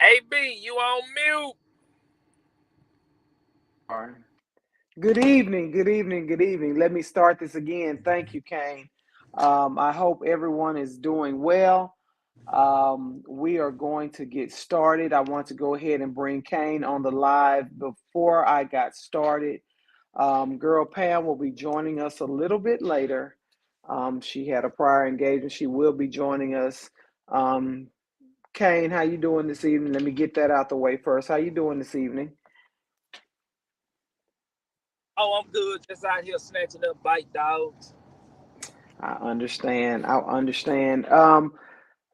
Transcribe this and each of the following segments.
AB, you on mute? All right. Good evening, good evening, good evening. Let me start this again. Thank you, Kane. I hope everyone is doing well. We are going to get started. I want to go ahead and bring Kane on the live before I got started. Girl Pam will be joining us a little bit later. She had a prior engagement. She will be joining us. Um, Kane, how you doing this evening? Let me get that out the way first. How you doing this evening? Oh, I'm good. Just out here snatching up bite dogs. I understand. I understand.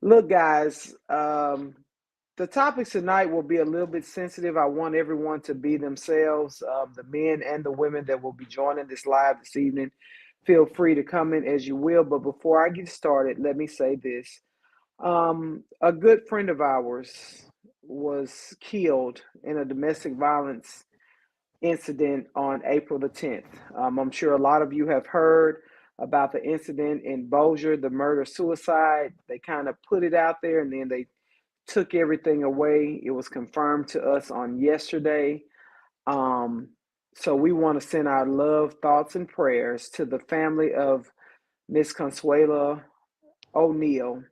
Look, guys, the topics tonight will be a little bit sensitive. I want everyone to be themselves, the men and the women that will be joining this live this evening. Feel free to come in as you will. But before I get started, let me say this. A good friend of ours was killed in a domestic violence incident on April the 10th. I'm sure a lot of you have heard about the incident in Bossier, the murder suicide. They kind of put it out there and then they took everything away. It was confirmed to us on yesterday. Um, so we want to send our love, thoughts, and prayers to the family of Miss Consuela O'Neill,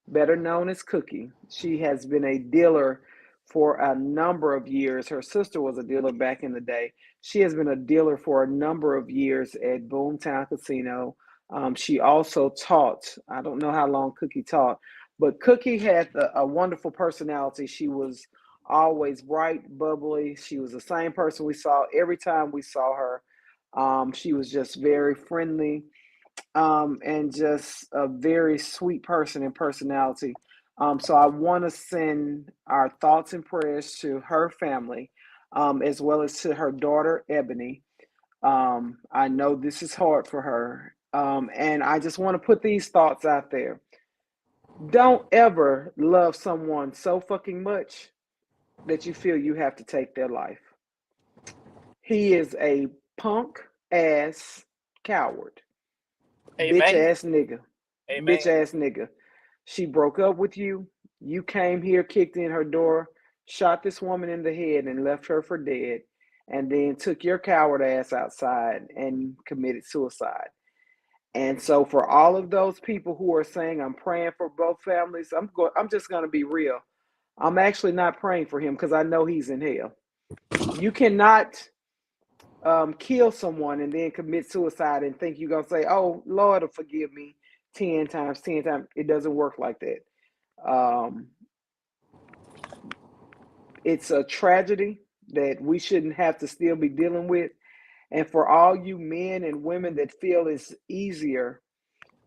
better known as Cookie. She has been a dealer for a number of years. Her sister was a dealer back in the day. She has been a dealer for a number of years at Boomtown Casino. She also taught. I don't know how long Cookie taught, but Cookie had a wonderful personality. She was always bright, bubbly. She was the same person we saw every time we saw her. She was just very friendly, and just a very sweet person and personality. So I want to send our thoughts and prayers to her family, as well as to her daughter, Ebony. I know this is hard for her. And I just want to put these thoughts out there. Don't ever love someone so fucking much that you feel you have to take their life. He is a punk ass coward, bitch Amen. ass nigga, bitch Amen. ass nigga. She broke up with you. You came here, kicked in her door, shot this woman in the head, and left her for dead, and then took your coward ass outside and committed suicide. And so, for all of those people who are saying I'm praying for both families, I'm just going to be real. I'm actually not praying for him because I know he's in hell. You cannot kill someone and then commit suicide and think you're gonna say, "Oh, Lord will forgive me 10 times, 10 times." It doesn't work like that. Um, it's a tragedy that we shouldn't have to still be dealing with. And for all you men and women that feel it's easier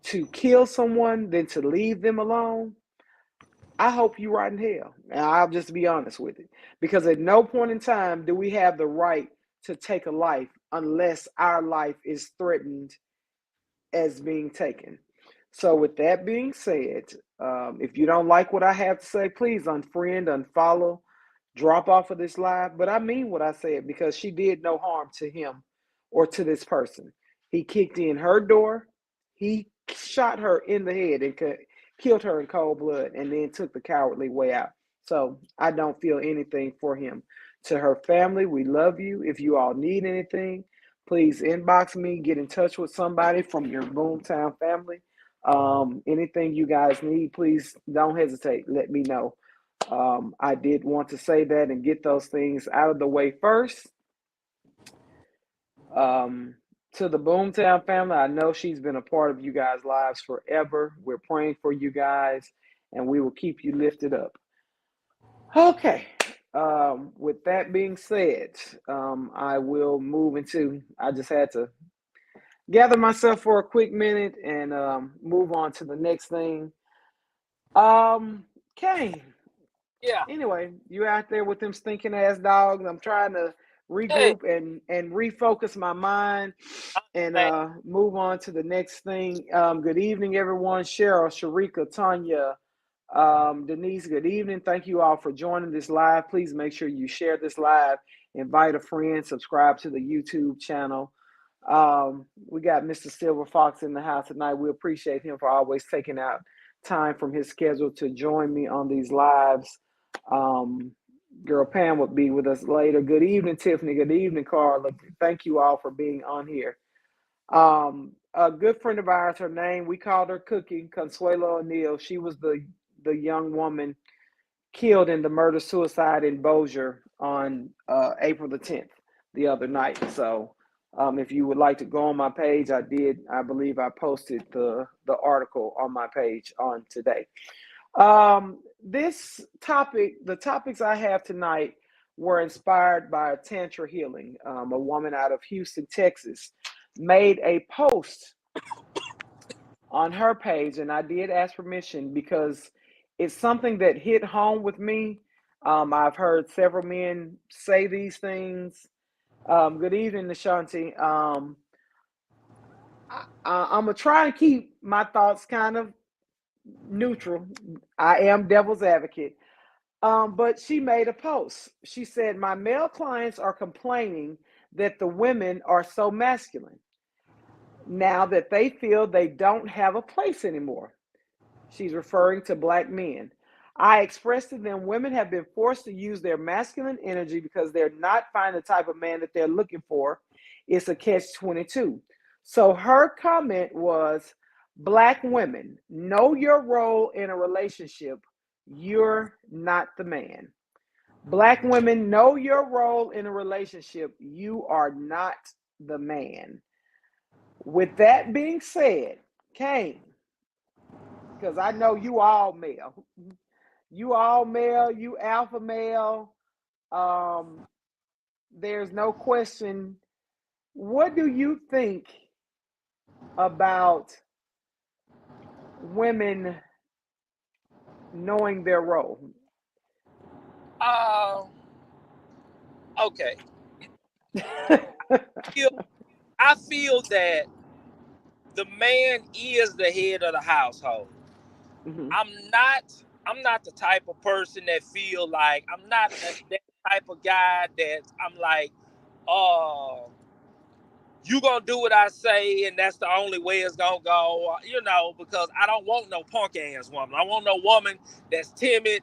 to kill someone than to leave them alone, I hope you rot in hell. And I'll just be honest with it. Because at no point in time do we have the right to take a life unless our life is threatened as being taken. So, with that being said, if you don't like what I have to say, please unfriend, unfollow, drop off of this live. But I mean what I said because she did no harm to him or to this person. He kicked in her door, he shot her in the head and killed her in cold blood, and then took the cowardly way out. So, I don't feel anything for him. To her family, we love you. If you all need anything, please inbox me, get in touch with somebody from your Boomtown family. Anything you guys need, please don't hesitate. Let me know. I did want to say that and get those things out of the way first. Um, to the Boomtown family, I know she's been a part of you guys' lives forever. We're praying for you guys and we will keep you lifted up. Okay. With that being said, I will move into. I just had to gather myself for a quick minute and move on to the next thing. Kane. Yeah. Anyway, you out there with them stinking ass dogs. I'm trying to Hey, regroup and refocus my mind I and understand. move on to the next thing. Good evening, everyone. Cheryl, Sharika, Tanya, Denise, good evening. Thank you all for joining this live. Please make sure you share this live, invite a friend, subscribe to the YouTube channel. We got Mr. Silver Fox in the house tonight. We appreciate him for always taking out time from his schedule to join me on these lives. Um, Girl Pam will be with us later. Good evening, Tiffany. Good evening, Carla. Thank you all for being on here. A good friend of ours, her name, we called her Cookie, Consuelo O'Neill. She was the young woman killed in the murder suicide in Bossier on April the 10th, the other night. So if you would like to go on my page, I believe I posted the article on my page on today. This topic, the topics I have tonight were inspired by Tantra Healing. A woman out of Houston, Texas, made a post on her page, and I did ask permission because it's something that hit home with me. I've heard several men say these things. Good evening, Nishanti. I'm gonna try and keep my thoughts kind of neutral. I am devil's advocate. But she made a post. She said, "My male clients are complaining that the women are so masculine now that they feel they don't have a place anymore." She's referring to Black men. "I expressed to them women have been forced to use their masculine energy because they're not finding the type of man that they're looking for. It's a catch 22. So her comment was, Black women, know your role in a relationship. You're not the man. Black women, know your role in a relationship. You are not the man. With that being said, Kane, because I know you all male. You all male, you alpha male. Um, there's no question. What do you think about women knowing their role? Okay. I feel that the man is the head of the household. Mm-hmm. I'm not I'm not the type of person that feel like I'm not that type of guy that I'm like, oh, you gonna do what I say and that's the only way it's gonna go, because I don't want no punk ass woman. I want no woman that's timid,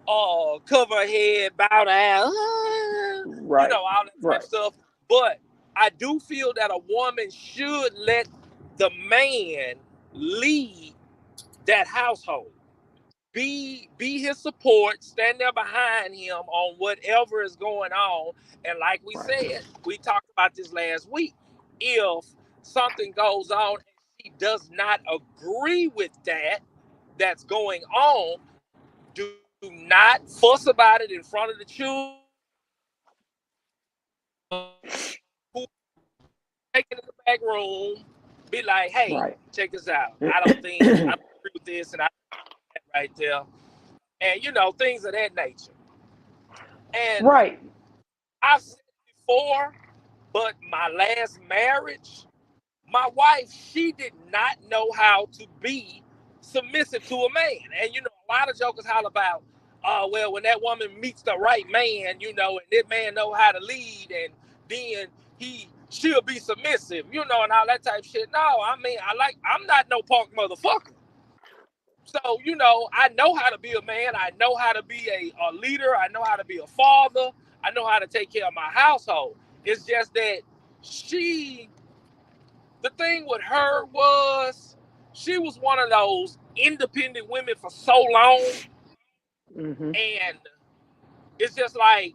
cover her head, bow down, Right, all that type right, of stuff. But I do feel that a woman should let the man lead that household. Be his support, stand there behind him on whatever is going on. And like we right, said, we talked about this last week. If something goes on and she does not agree with that's going on, do not fuss about it in front of the children. Who take it in the back room, be like, hey, right, check this out. I don't agree with this and I that right there. And things of that nature. And right, I've said it before, but my last marriage, my wife, she did not know how to be submissive to a man. And a lot of jokers holler about, well, when that woman meets the right man, and that man know how to lead, and then she'll be submissive, and all that type of shit. No, I mean, I'm not no punk motherfucker. So, I know how to be a man. I know how to be a leader. I know how to be a father. I know how to take care of my household. It's just that the thing with her was she was one of those independent women for so long. mm-hmm. And it's just like,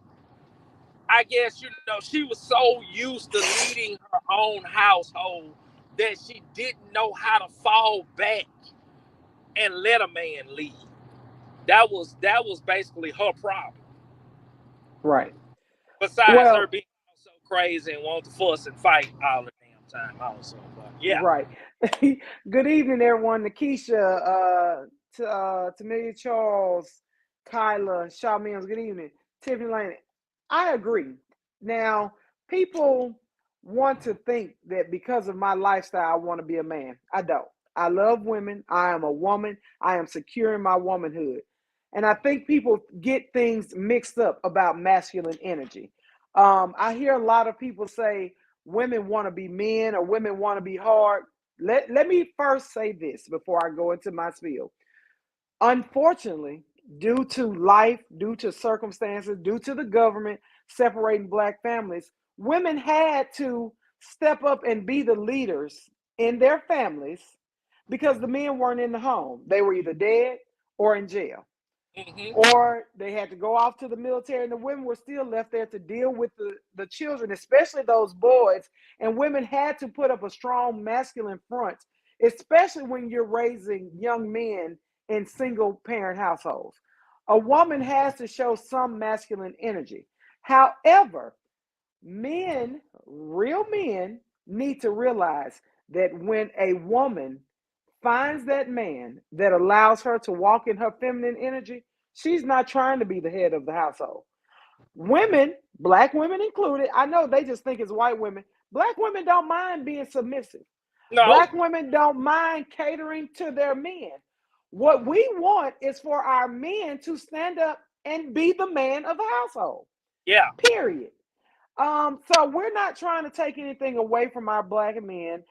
I guess, she was so used to leading her own household that she didn't know how to fall back and let a man lead. That was basically her problem. Right. Besides her Well, being so crazy and want to fuss and fight all the damn time, also. But yeah, right. Good evening, everyone. Nakisha, Tamelia Charles, Kyla, Shaw Mills. Good evening, Tiffany Lane. I agree. Now, people want to think that because of my lifestyle, I want to be a man. I don't. I love women. I am a woman. I am secure in my womanhood. And I think people get things mixed up about masculine energy. I hear a lot of people say women want to be men or women want to be hard. Let me first say this before I go into my spiel. Unfortunately, due to life, due to circumstances, due to the government separating black families, women had to step up and be the leaders in their families because the men weren't in the home. They were either dead or in jail. Or they had to go off to the military, and the women were still left there to deal with the children, especially those boys. And women had to put up a strong masculine front, especially when you're raising young men in single parent households. A woman has to show some masculine energy. However, men, real men, need to realize that when a woman finds that man that allows her to walk in her feminine energy, she's not trying to be the head of the household. Women, black women included, I know they just think it's white women. Black women don't mind being submissive. No. Black women don't mind catering to their men. What we want is for our men to stand up and be the man of the household. Yeah. Period. So we're not trying to take anything away from our black men.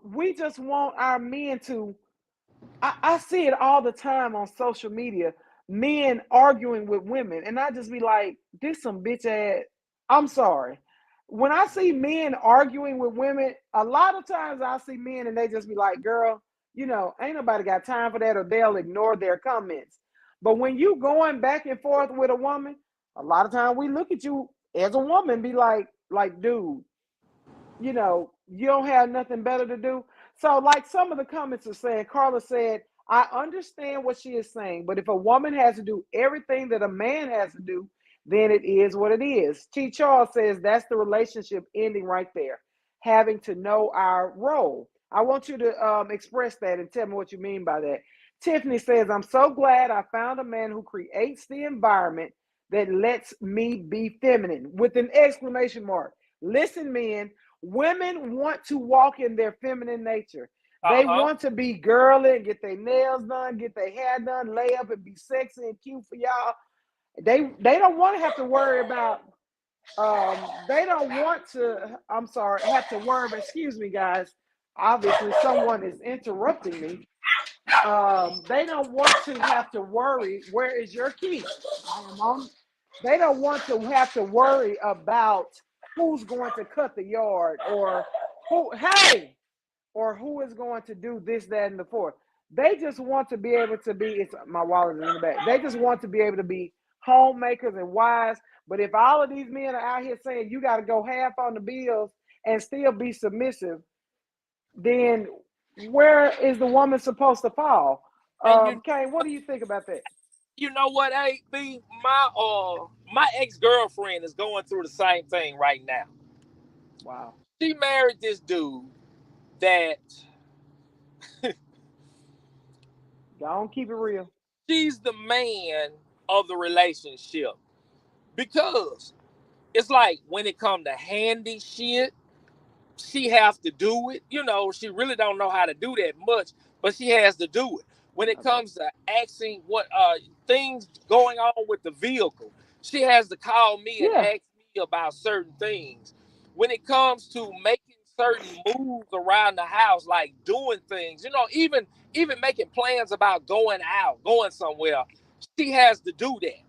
We just want our men to, I see it all the time on social media, men arguing with women, and I just be like, this some bitch ass, I'm sorry. When I see men arguing with women, a lot of times I see men and they just be like, girl, ain't nobody got time for that, or they'll ignore their comments. But when you going back and forth with a woman, a lot of times we look at you as a woman, be like, dude, you don't have nothing better to do. So like some of the comments are saying, Carla said, I understand what she is saying, but if a woman has to do everything that a man has to do, then it is what it is. T. Charles says that's the relationship ending right there, having to know our role. I want you to express that and tell me what you mean by that. Tiffany says, I'm so glad I found a man who creates the environment that lets me be feminine, with an exclamation mark. Listen, men, women want to walk in their feminine nature. They want to be girly and get their nails done, get their hair done, lay up and be sexy and cute for y'all. They don't want to have to worry about, they don't want to, have to worry about, excuse me, guys. Obviously, someone is interrupting me. They don't want to have to worry, where is your key? They don't want to have to worry about who's going to cut the yard, or who is going to do this, that, and the fourth. They just want to be able to be, my wallet is in the back. They just want to be able to be homemakers and wives. But if all of these men are out here saying you got to go half on the bills and still be submissive, then where is the woman supposed to fall? Kane, what do you think about that? You know what, AB? My ex-girlfriend is going through the same thing right now. Wow. She married this dude that don't keep it real. She's the man of the relationship, because it's like when it comes to handy shit, she has to do it. She really don't know how to do that much, but she has to do it. When it comes to asking what things going on with the vehicle, she has to call me and ask me about certain things. When it comes to making certain moves around the house, like doing things, even making plans about going out, going somewhere, she has to do that.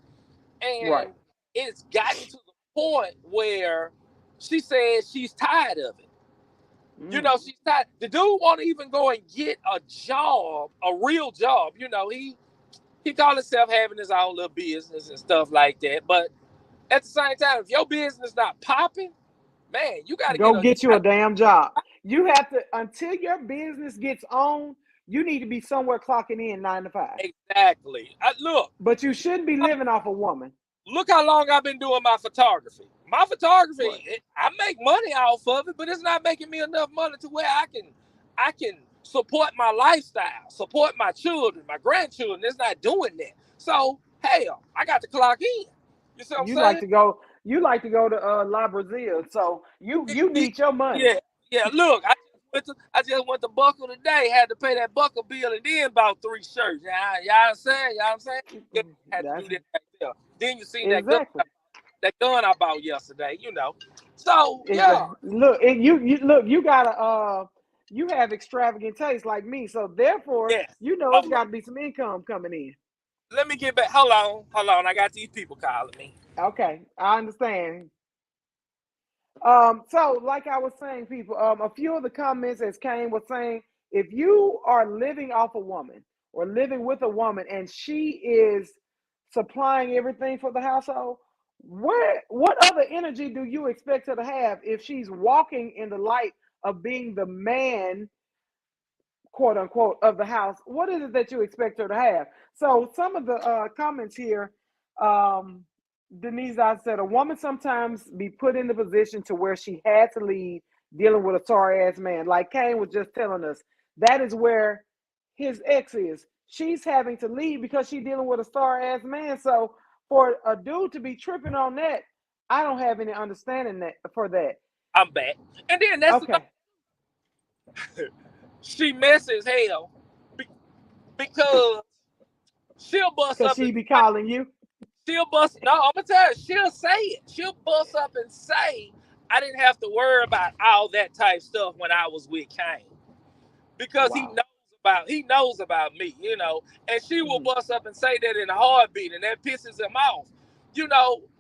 And it's gotten to the point where she says she's tired of it. She's tired. The dude won't even go and get a job, a real job. He called himself having his own little business and stuff like that. But at the same time, if your business not popping, man, you got to go get you a damn job. You have to, until your business gets on, you need to be somewhere clocking in 9 to 5. Exactly. Look. But you shouldn't be living off a woman. Look how long I've been doing my photography. My photography, I make money off of it, but it's not making me enough money to where I can support my lifestyle, support my children, my grandchildren. It's not doing that. So, hell, I got to clock in. You see what I'm saying? You like to go to La Brazil, so you need your money. Yeah. Look, I just went to Buckle today. Had to pay that Buckle bill and then bought 3 shirts. Y'all saying? Had to do that right there. Then you see that gun I bought yesterday. So yeah. Look, you gotta you have extravagant taste like me, so therefore it's got to be some income coming in. let me get back. Hold on. I got these people calling me. Okay, I understand. So like I was saying, people, a few of the comments as Kane was saying, if you are living off a woman or living with a woman and she is supplying everything for the household, what other energy do you expect her to have if she's walking in the light of being the man, quote unquote, of the house? What is it that you expect her to have? So some of the comments here, um, Denise, I said a woman sometimes be put in the position to where she had to leave dealing with a sorry ass man. Like Kane was just telling us, that is where his ex is. She's having to leave because she's dealing with a sorry ass man. So for a dude to be tripping on that, I don't have any understanding that for that. I'm back. And then that's Okay. she messes hell because she'll bust Because up and she be calling you. she'll bust. No, I'm gonna tell you, she'll say it. She'll bust up and say, "I didn't have to worry about all that type stuff when I was with Kane," because Wow. he knows about me, And she will Mm-hmm. bust up and say that in a heartbeat, and that pisses him off,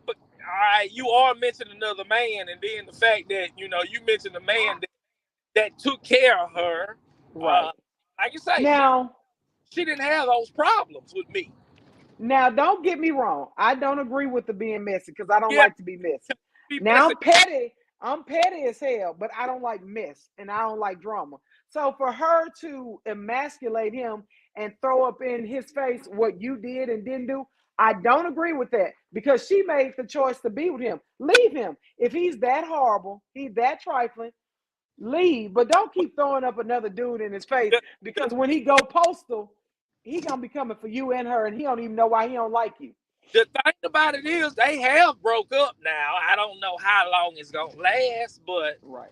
But all right, you are mentioning another man, and then the fact that you mentioned a man that took care of her. Right. Like you say, Now, she didn't have those problems with me. Now, don't get me wrong. I don't agree with the being messy because I don't Yeah, like to be messy. be Now messing. I'm petty. I'm petty as hell, but I don't like mess and I don't like drama. So for her to emasculate him and throw up in his face what you did and didn't do, I don't agree with that because she made the choice to be with him. Leave him. If he's that horrible, he's that trifling, leave. But don't keep throwing up another dude in his face The, because when he go postal, he gonna be coming for you and her, and he don't even know why he don't like you. the thing about it is, they have broke up now. I don't know how long it's gonna last, but Right.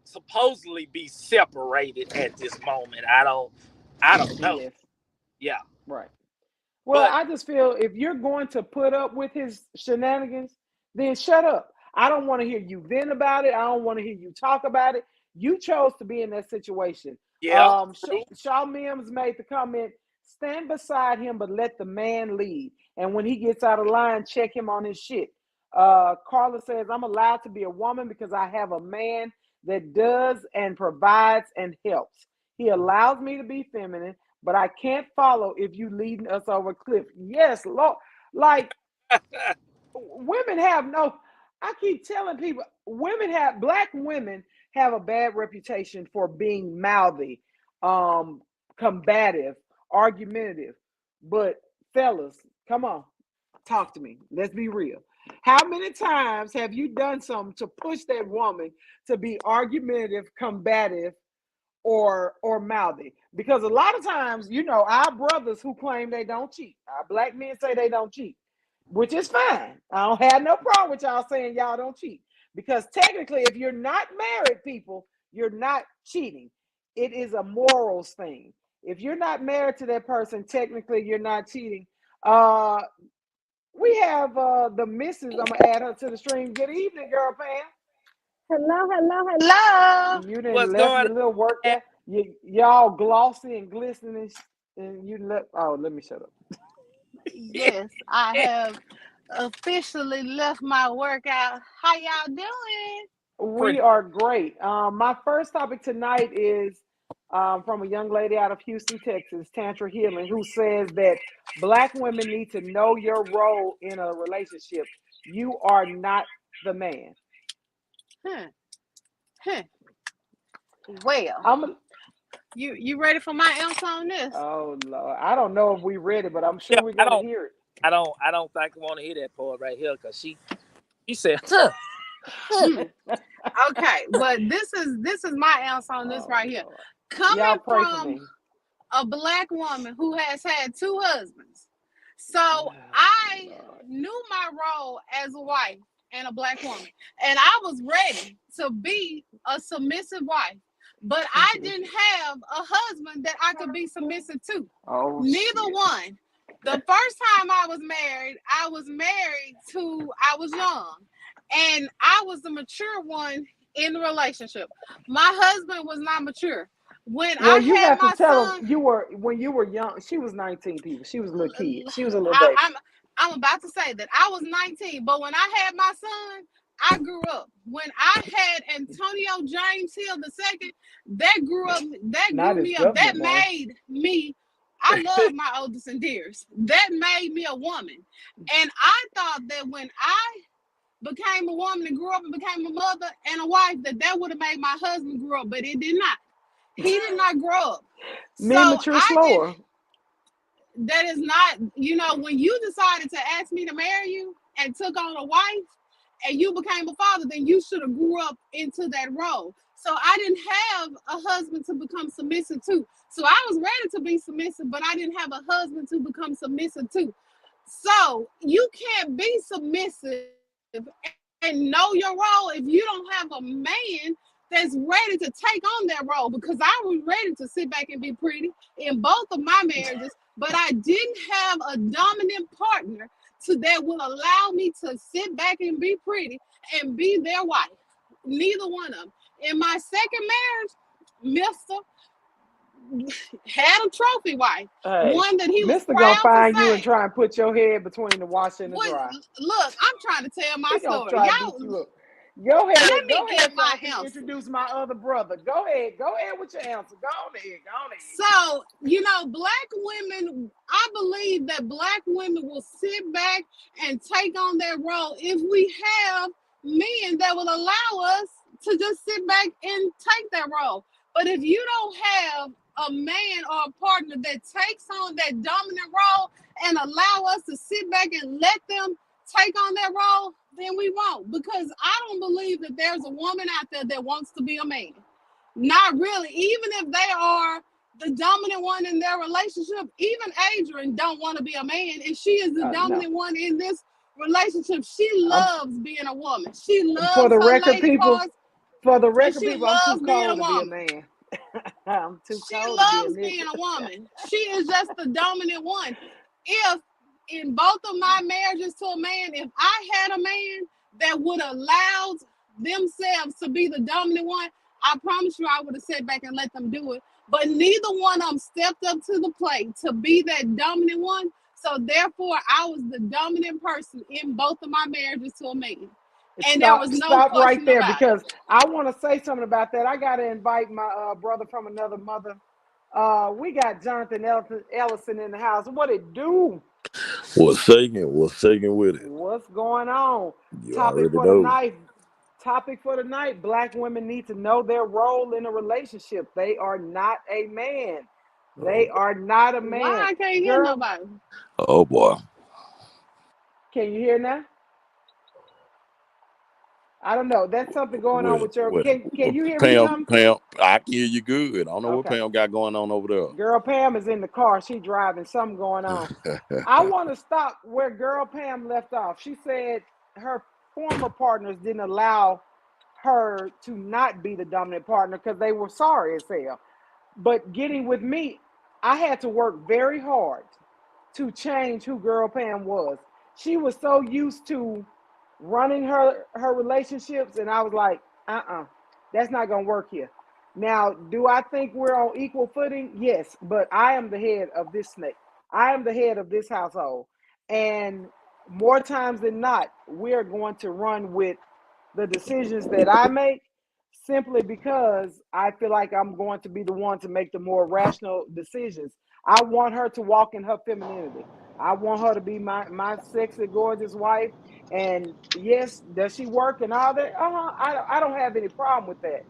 supposedly be separated at this moment. I don't know. Yes. Yeah, Right. Well, but I just feel if you're going to put up with his shenanigans, then shut up. I don't want to hear you vent about it. I don't want to hear you talk about it. You chose to be in that situation. yeah, true. Shaw Mims made the comment, stand beside him, but let the man lead. And when he gets out of line, check him on his shit. Carla says, I'm allowed to be a woman because I have a man that does and provides and helps. He allows me to be feminine, but I can't follow if you leading us over a cliff. Yes, Lord. Like women have no, I keep telling people, black women have a bad reputation for being mouthy, um, combative, argumentative. But fellas, come on, talk to me. Let's be real. How many times have you done something to push that woman to be argumentative, combative, or mouthy? Because a lot of times, our brothers who claim they don't cheat, our black men say they don't cheat, which is fine. I don't have no problem with y'all saying y'all don't cheat. Because technically, if you're not married, people, you're not cheating. It is a morals thing. If you're not married to that person, technically you're not cheating. Uh we have the missus. I'm gonna add her to the stream. Good evening, girl, Pam. Hello, hello, hello. You done What's left going your little work on? there. Y'all glossy and glistening, and you left. Oh, let me shut up. Yes, I have officially left my workout. How y'all doing? We Pretty. are great. My first topic tonight is from a young lady out of Houston, Texas, Tantra Healing, who says that black women need to know your role in a relationship. You are not the man. Hmm. Huh. Well, I'm. you ready for my answer on this? Oh Lord, I don't know if we read it, but I'm Yeah, sure we're gonna hear it. I don't think I want to hear that part right here because she said, huh, huh. Hmm. Okay, but this is my answer on this Oh right here. Lord, y'all Coming pray for from me. a black woman who has had two husbands. So Oh, I Lord. knew my role as a wife and a black woman. And I was ready to be a submissive wife. But I didn't have a husband that I could be submissive to. Oh Neither shit. one. The first time I was married to, I was young. And I was the mature one in the relationship. My husband was not mature. when Well, I you had got to my tell son, them when you were young. She was 19 people. She was a little kid. She was a little I, baby. I'm about to say that I was 19, but when I had my son, I grew up. When I had Antonio James Hill II, that Not grew his me up. That government name. made me. I love my oldest and dearest. That made me a woman, and I thought that when I became a woman and grew up and became a mother and a wife, that would have made my husband grow up, but it did not. He did not grow up. So Me mature I did. slower. That is not, when you decided to ask me to marry you and took on a wife and you became a father, then you should have grew up into that role. So I didn't have a husband to become submissive to. So I was ready to be submissive, but I didn't have a husband to become submissive to. So you can't be submissive and know your role if you don't have a man that's ready to take on that role. Because I was ready to sit back and be pretty in both of my marriages, but I didn't have a dominant partner that will allow me to sit back and be pretty and be their wife. Neither one of them. In my second marriage, Mr. had a trophy wife, Hey, one that he was Mister gonna proud to find you and say. try and put your head between the washer and the What? dryer. Look, I'm trying to tell my He gonna story. try to beat Y'all, you up. Go let ahead, me go give ahead, so my I can answer. introduce my other brother. Go ahead with your answer. Go on ahead, go on ahead. So, black women, I believe that black women will sit back and take on that role if we have men that will allow us to just sit back and take that role. But if you don't have a man or a partner that takes on that dominant role and allow us to sit back and let them take on that role, then we won't. Because I don't believe that there's a woman out there that wants to be a man. Not really. Even if they are the dominant one in their relationship, even Adrian don't want to be a man, and she is the No, dominant one in this relationship. She I'm loves being a woman. She for loves the her record, lady people. parts, For the and record, she people, I'm too loves being a cold to be a woman. man. I'm too She cold to be a loves nigga. being a woman. She is just the dominant one. If in both of my marriages to a man, if I had a man that would allow themselves to be the dominant one, I promise you I would have sat back and let them do it. But neither one of them stepped up to the plate to be that dominant one. So therefore, I was the dominant person in both of my marriages to a man. And there was no Stop right question there, about it. because I want to say something about that. I got to invite my brother from another mother. We got Jonathan Ellison in the house. What it do? What's shaking? What's shaking with it? What's going on? You Topic already for the know. night. Topic for the night. Black women need to know their role in a relationship. They are not a man. Oh, They are not a Why man. I can't hear Girl, nobody? oh boy. can you hear now? I don't know. That's something going on Well, with your. well, Can you hear me, Pam, Jonathan? Pam, I can hear you good. I don't know what Okay. Pam got going on over Girl Pam is in the car. She driving. Something going on. there. I want to stop where Girl Pam left off. She said her former partners didn't allow her to not be the dominant partner because they were sorry as hell. But getting with me, I had to work very hard to change who Girl Pam was. She was so used to running her relationships, and I was like, that's not gonna work here. Now, do I think we're on equal footing? Yes, but I am the head of this snake. I am the head of this household, and more times than not, we're going to run with the decisions that I make, simply because I feel like I'm going to be the one to make the more rational decisions. I want her to walk in her femininity. I want her to be my sexy, gorgeous wife. And yes, does she work and all that? I don't have any problem with that.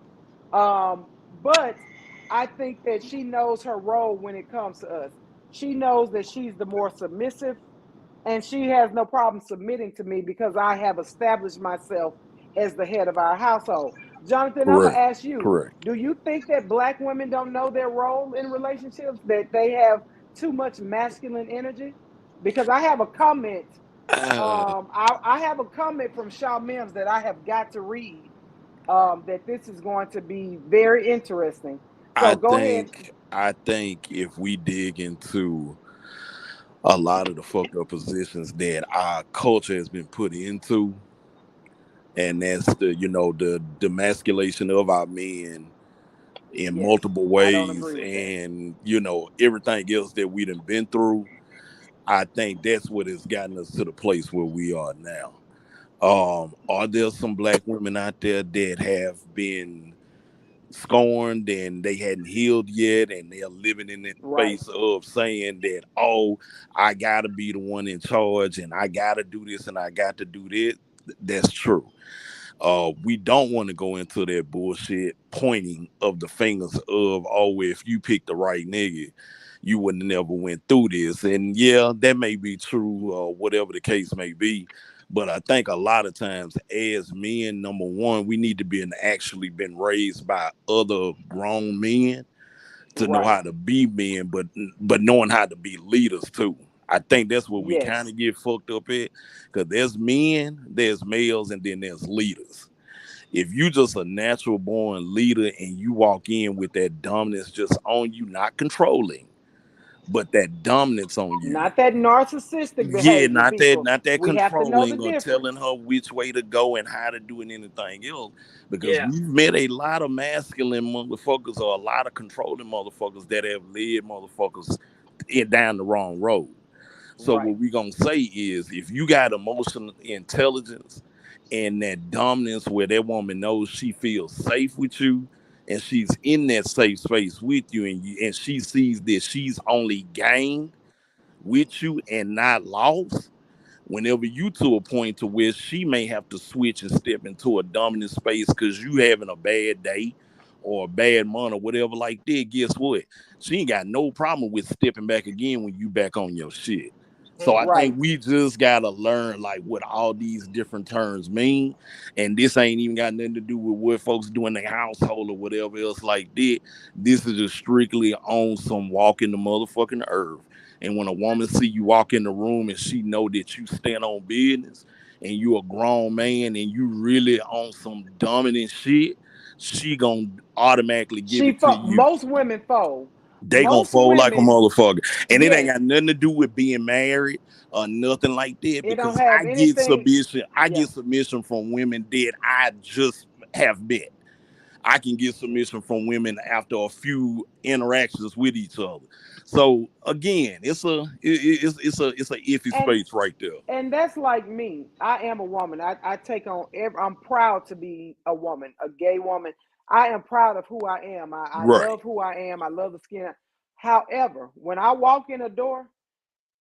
But I think that she knows her role when it comes to us. She knows that she's the more submissive, and she has no problem submitting to me because I have established myself as the head of our household. Jonathan, I'm gonna Correct. ask you: Correct. do you think that Black women don't know their role in relationships? That they have too much masculine energy? Because I have a comment. Uh, I have a comment from Shaw Mims that I have got to read. That this is going to be very interesting. So I go ahead. think I think if we dig into a lot of the fucked up positions that our culture has been put into, and that's the demasculation of our men, in Yes, multiple I don't ways, agree with that. and everything else that we done been through. I think that's what has gotten us to the place where we are now. Are there some black women out there that have been scorned and they hadn't healed yet, and they're living in that Right. space of saying that, oh, I gotta be the one in charge and I gotta do this and I got to do that? That's true. We don't want to go into that bullshit pointing of the fingers of, oh, if you picked the right nigga, you would have never went through this. And yeah, that may be true, whatever the case may be. But I think a lot of times as men, number one, we need to be actually been raised by other grown men to know Right. how to be men, but knowing how to be leaders too. I think that's what we kind Yes. of get fucked up at, because there's men, there's males, and then there's leaders. If you just a natural born leader and you walk in with that dominance just on you, not controlling, but that dominance on you. Not that narcissistic Yeah, behavior, not that, people. not that We have to know the controlling or telling difference. her which way to go and how to do it, anything else. Because Yeah. we've met a lot of masculine motherfuckers or a lot of controlling motherfuckers that have led motherfuckers down the wrong road. So Right. what we gonna say is, if you got emotional intelligence and that dominance where that woman knows she feels safe with you and she's in that safe space with you, and she sees that she's only gained with you and not lost, whenever you to a point to where she may have to switch and step into a dominant space because you having a bad day or a bad month or whatever like that, guess what? She ain't got no problem with stepping back again when you back on your shit. So I Right. think we just gotta learn like what all these different terms mean. And this ain't even got nothing to do with what folks do in their household or whatever else like that. This is just strictly on some walking the motherfucking earth. And when a woman see you walk in the room and she know that you stand on business and you a grown man and you really on some dominant shit, she gonna automatically give it to you. Most women fold. They gonna Most fold like a women, motherfucker. And it ain't yes, got nothing to do with being married or nothing like that, it don't because have anything. I Yeah. get submission from women that I just have met. I can get submission from women after a few interactions with each other. So again, it's a iffy And space right there. that's like me. I am a woman. I take on I'm proud to be a woman, a gay woman. I am proud of who I am. I Right, love who I am. I love the skin. However, when I walk in a door,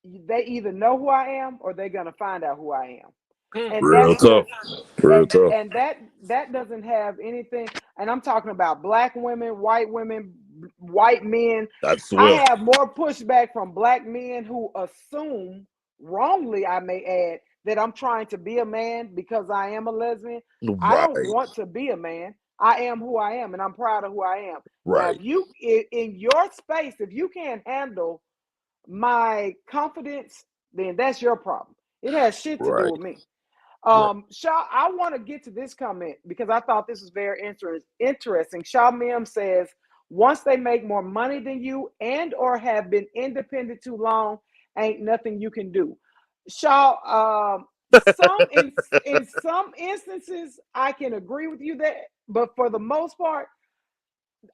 they either know who I am or they're gonna find out who I am. Hmm. And real that's tough, just real tough. and that doesn't have anything. And I'm talking about black women, white men. That's I well, have more pushback from black men who assume, wrongly I may add, that I'm trying to be a man because I am a lesbian. I don't right, want to be a man. I am who I am and I'm proud of who I am. Now, right, if you in your space, if you can't handle my confidence, then that's your problem. It has shit to do right, with me. right. Shaw, I want to get to this comment because I thought this was very interesting. Shaw Mim says, once they make more money than you and or have been independent too long, ain't nothing you can do. Shaw, in some instances, I can agree with you there, but for the most part,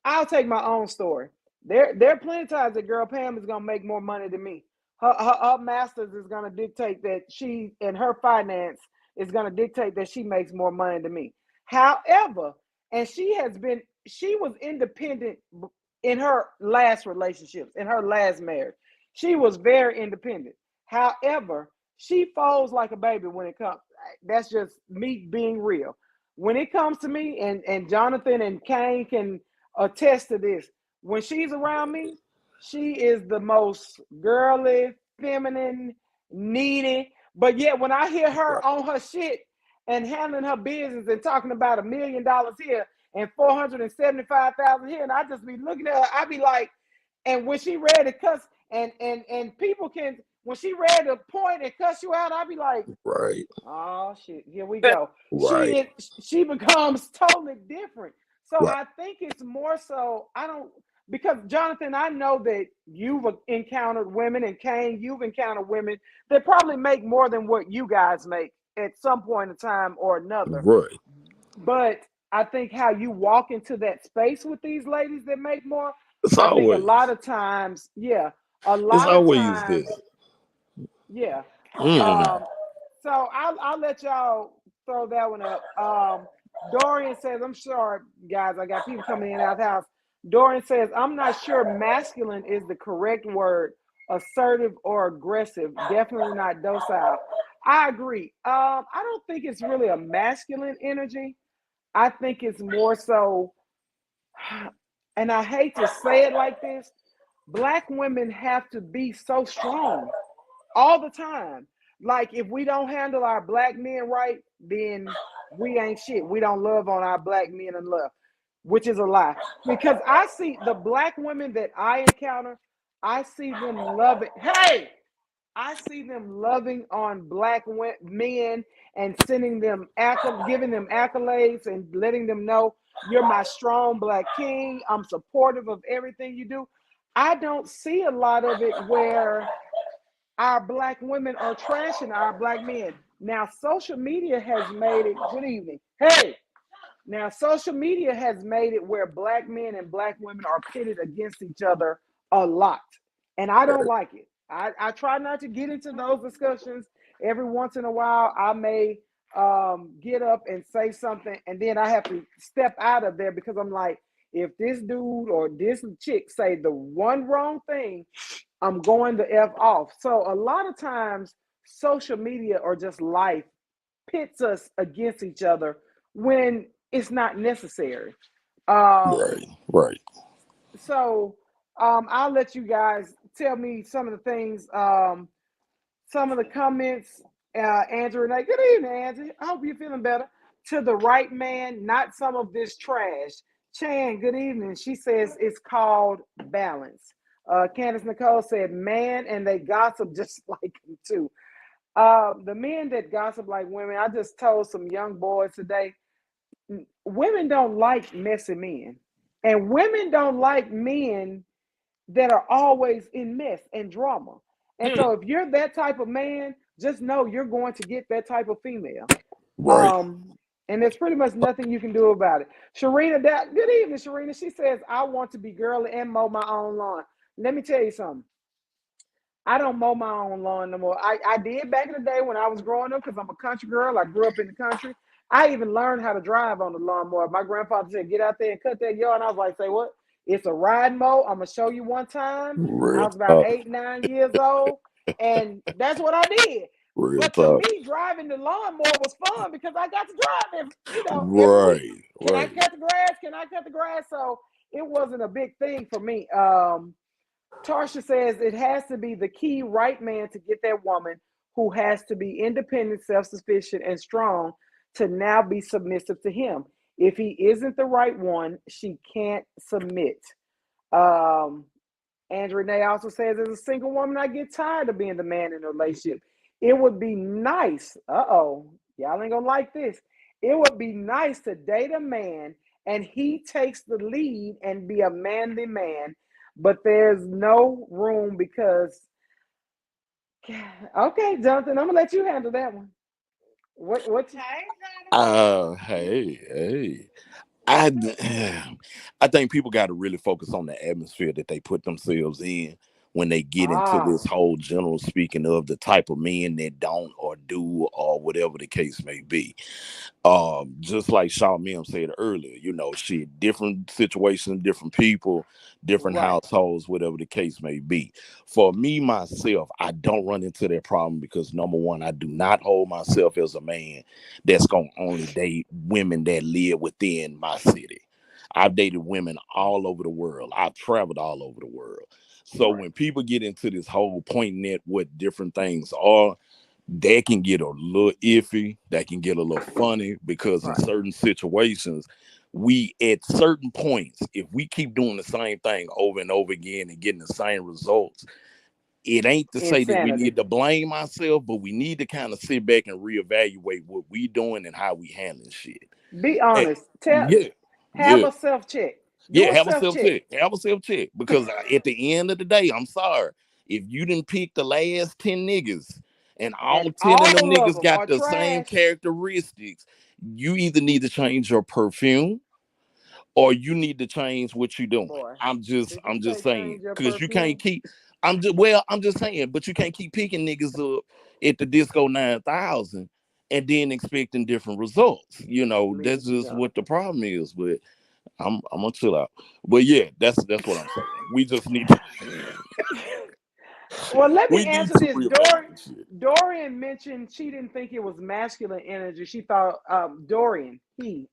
I'll take my own story. There are plenty of times that girl Pam is gonna make more money than me. Her masters is gonna dictate that she and her finance is gonna dictate that she makes more money than me. However, and she was independent in her last relationships, in her last marriage. She was very independent. However, she folds like a baby when it comes. That's just me being real. When it comes to me, and Jonathan and Kane can attest to this. When she's around me, she is the most girly, feminine, needy. But yet, when I hear her Right, on her shit and handling her business and talking about $1 million here and 475,000 here, and I just be looking at her, I be like, and when she ready to cuss, and people can, when she ready to point and cuss you out, I be like, right, oh shit, here we go. right, She becomes totally different. So right, I think it's more so I don't, because Jonathan, I know that you've encountered women, and Kane, you've encountered women that probably make more than what you guys make at some point in time or another. right. But I think how you walk into that space with these ladies that make more. It's I think a always. lot of times, yeah, a It's lot of always times, that. yeah. Mm. So I'll let y'all throw that one up. Dorian says, I'm sorry, guys, I got people coming in and out of the house. Dorian says, I'm not sure masculine is the correct word, assertive or aggressive. Definitely not docile. I agree. I don't think it's really a masculine energy. I think it's more so, and I hate to say it like this, Black women have to be so strong all the time. Like if we don't handle our Black men right, then we ain't shit. We don't love on our Black men enough, which is a lie. Because I see the Black women that I encounter, I see them loving. Hey, I see them loving on Black men and sending them giving them accolades and letting them know you're my strong Black king. I'm supportive of everything you do. I don't see a lot of it where our Black women are trashing our Black men. Now, social media has made it. Good evening. Hey. Now, social media has made it where Black men and Black women are pitted against each other a lot. And I don't like it. I try not to get into those discussions. Every once in a while, I may get up and say something, and then I have to step out of there because I'm like, if this dude or this chick say the one wrong thing, I'm going to F off. So a lot of times, social media or just life pits us against each other when it's not necessary. Right. Right. So I'll let you guys tell me some of the things, some of the comments. Andrew Renee, good evening, Angie. I hope you're feeling better. To the right man, not some of this trash. Chan, good evening. She says it's called balance. Candace Nicole said, man, and they gossip just like him too. The men that gossip like women, I just told some young boys today, women don't like messy men. And women don't like men that are always in mess and drama. And Hmm. so if you're that type of man, just know you're going to get that type of female. Right. And there's pretty much nothing you can do about it. Sharina, good evening, Sharina. She says, I want to be girly and mow my own lawn. Let me tell you something. I don't mow my own lawn no more. I did back in the day when I was growing up because I'm a country girl. I grew up in the country. I even learned how to drive on the lawnmower. My grandfather said, get out there and cut that yard. And I was like, say what? It's a ride mow. I'm going to show you one time. I Real was about talk. 8, 9 years old. And that's what I did. Real But to talk. me, driving the lawnmower was fun because I got to drive every week. Right. Can I Right. cut the grass? Can I cut the grass? So it wasn't a big thing for me. Tarsha says it has to be the key right man to get that woman who has to be independent, self-sufficient, and strong to now be submissive to him. If he isn't the right one, she can't submit. Andrew Renee also says, as a single woman, I get tired of being the man in a relationship. It would be nice. Y'all ain't gonna like this. It would be nice to date a man and he takes the lead and be a manly man, but there's no room because. Okay, Jonathan, I'm gonna let you handle that one. What? Hey. I think people got to really focus on the atmosphere that they put themselves in when they get into this whole general speaking of the type of men that don't or do or whatever the case may be. Just like Shaw Mim said earlier, shit, different situations, different people, different Right. households, whatever the case may be. For me, myself, I don't run into that problem because number one, I do not hold myself as a man that's going to only date women that live within my city. I've dated women all over the world. I've traveled all over the world. So Right. when people get into this whole pointing at what different things are, that can get a little iffy. That can get a little funny because in Right. certain situations, we at certain points, if we keep doing the same thing over and over again and getting the same results, it ain't to say that we Insanity. need to blame ourselves, but we need to kind of sit back and reevaluate what we doing and how we handling shit. Be Hey, honest. yeah, Have yeah. a self check. Do Yeah, a have a self self check. check. Have a self check. Because at the end of the day, I'm sorry. If you didn't pick the last 10 niggas and And all 10 of them all of niggas them got are the same trash. characteristics, you either need to change your perfume or you need to change what you're doing. Boy, I'm just did you I'm say just saying change your because you can't perfume? keep. I'm just saying, but you can't keep picking niggas up at the Disco 9000 and then expecting different results. You know, that's Listen to just what the Jonathan. problem is. But I'm gonna chill out. But yeah, that's what I'm saying. We just need to Well, let me we need answer to this. reevaluate shit. Dorian mentioned she didn't think it was masculine energy. She thought Dorian,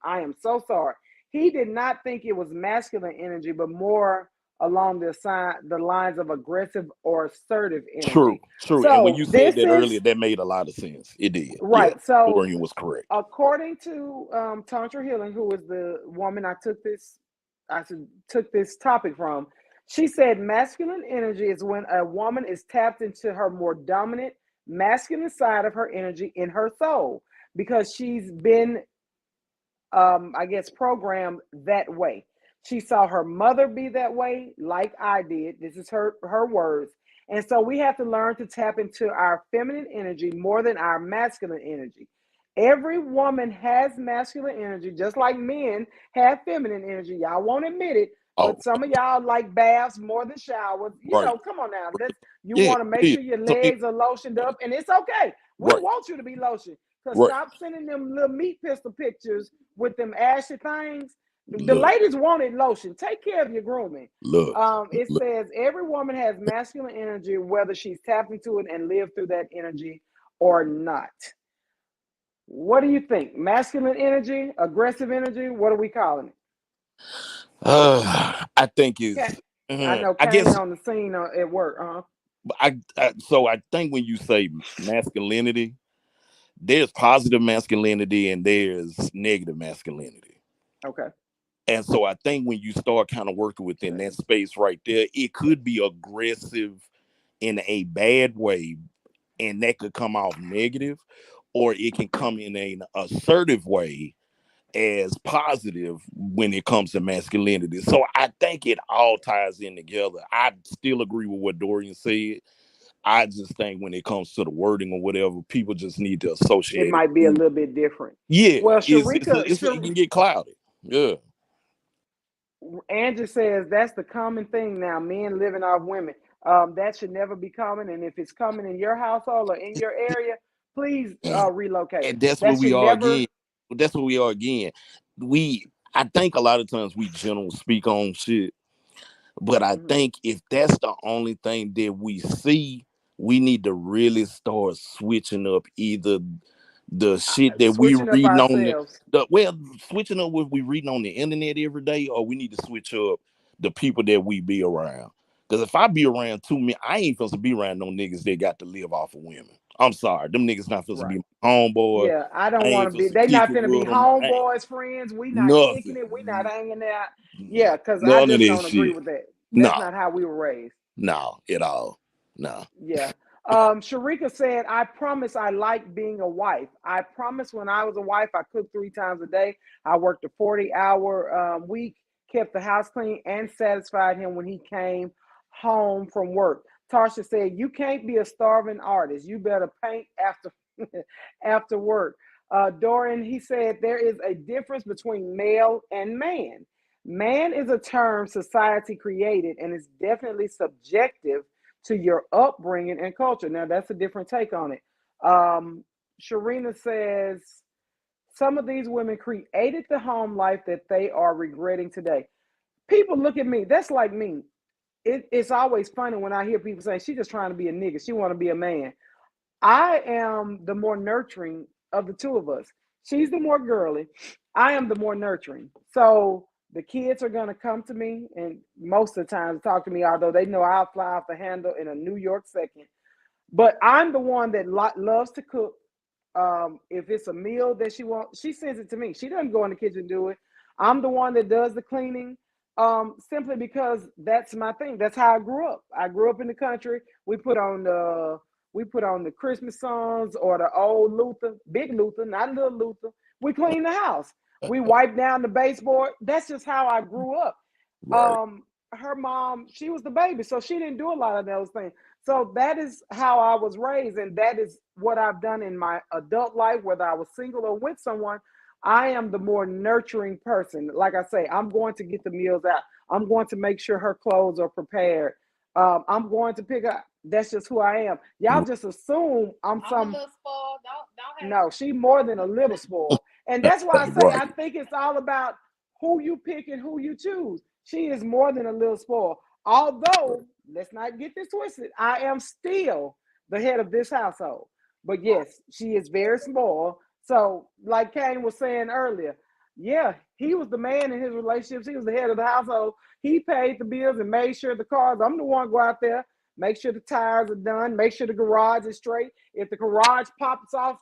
I am so sorry. He did not think it was masculine energy, but more along the lines of aggressive or assertive True, energy. true. And when So you said this that earlier, is that made a lot of sense. It did. Yeah, right. So Dorian was correct. according to Tantra Healing, who is the woman took this topic from, she said masculine energy is when a woman is tapped into her more dominant masculine side of her energy in her soul because she's been, I guess, programmed that way. She saw her mother be that way, like I did. This is her words. And so we have to learn to tap into our feminine energy more than our masculine energy. Every woman has masculine energy, just like men have feminine energy. Y'all won't admit it, Oh, but some of y'all like baths more than showers. right. Come on now. You Yeah, want to make yeah. sure your So, legs are lotioned up, and it's okay. We right, want you to be lotioned. So right. stop sending them little meat pistol pictures with them ashy things. The Look, ladies wanted lotion. Take care of your grooming. look, It look. says every woman has masculine energy, whether she's tapped into it and lived through that energy or not. What do you think? Masculine energy, aggressive energy? What are we calling it? I think Cat, it's. I know I Kane guess. on the scene at work. So I think when you say masculinity, there's positive masculinity and there's negative masculinity. Okay. And so I think when you start kind of working within that space right there, it could be aggressive in a bad way, and that could come off negative, or it can come in an assertive way as positive when it comes to masculinity. So I think it all ties in together. I still agree with what Dorian said. I just think when it comes to the wording or whatever, people just need to It associate might be a it. little bit different. Yeah, Well, it can get cloudy. Yeah. Andrew says that's the common thing now, men living off women. That should never be common. And if it's coming in your household or in your area, please relocate. And that's where That we should are again. never. That's where we are again. I think a lot of times we general speak on shit, but I Mhm. think if that's the only thing that we see, we need to really start switching up either the shit that we Switching up reading on ourselves. switching up what we reading on the internet every day, or we need to switch up the people that we be around. Because if I be around too many, I ain't supposed to be around no niggas that got to live off of women. I'm sorry, them niggas not supposed to Right. be my homeboy. Yeah, I I don't want ain't to be. supposed to They kick not it finna be with them. I ain't homeboys, friends. We not kicking it. We not nothing. hanging out. Yeah, because I None of just this don't agree shit. with that. That's No, not how we were raised. no, at all. No. Yeah. Sharika said, I promise I like being a wife. I promise when I was a wife, I cooked 3 times a day. I worked a 40-hour week, kept the house clean, and satisfied him when he came home from work. Tarsha said, you can't be a starving artist. You better paint after after work. Dorian, he said, there is a difference between male and man. Man is a term society created and is definitely subjective to your upbringing and culture. Now, that's a different take on it. Sharina says, some of these women created the home life that they are regretting today. People look at me, that's like me. It's always funny when I hear people say, she's just trying to be a nigga. She want to be a man. I am the more nurturing of the two of us. She's the more girly. I am the more nurturing. So the kids are going to come to me and most of the time talk to me, although they know I'll fly off the handle in a New York second. But I'm the one that loves to cook. If it's a meal that she wants, she sends it to me. She doesn't go in the kitchen and do it. I'm the one that does the cleaning. Simply because that's my thing. That's how I grew up. I grew up in the country. We put on the Christmas songs or the old Luther, big Luther, not little Luther. We clean the house. We wipe down the baseboard. That's just how I grew up. Right. her mom, she was the baby, so she didn't do a lot of those things. So that is how I was raised, and that is what I've done in my adult life, whether I was single or with someone. I am the more nurturing person. Like I say, I'm going to get the meals out. I'm going to make sure her clothes are prepared. I'm going to pick up. That's just who I am. Y'all just assume I'm I'm a some. little spoiled. Don't have No, she more than a little spoiled. And that's why I say I Right. think it's all about who you pick and who you choose. She is more than a little spoiled. Although, let's not get this twisted, I am still the head of this household. But yes, she is very spoiled. So, like Kane was saying earlier, yeah, he was the man in his relationships. He was the head of the household. He paid the bills and made sure the cars. I'm the one go out there, make sure the tires are done, make sure the garage is straight. If the garage pops off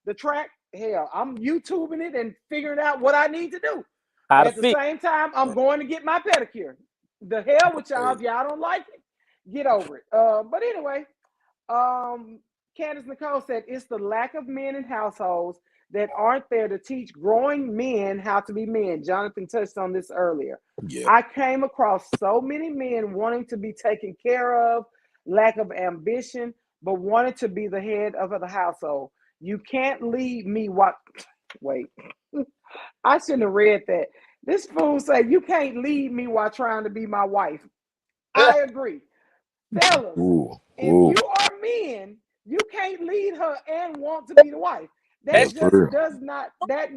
the track, hell, I'm YouTubing it and figuring out what I need to do. How to At the fix. same time, I'm going to get my pedicure. The hell with y'all. If y'all don't like it, get over it. But anyway, Candace Nicole said it's the lack of men in households that aren't there to teach growing men how to be men. Jonathan touched on this earlier. Yeah. I came across so many men wanting to be taken care of, lack of ambition, but wanted to be the head of the household. You can't leave me what wait. I shouldn't have read that. This fool said you can't leave me while trying to be my wife. I agree. Fellas, Ooh. if Ooh. you are men, you can't lead her and want to be the wife. That That's That's just true.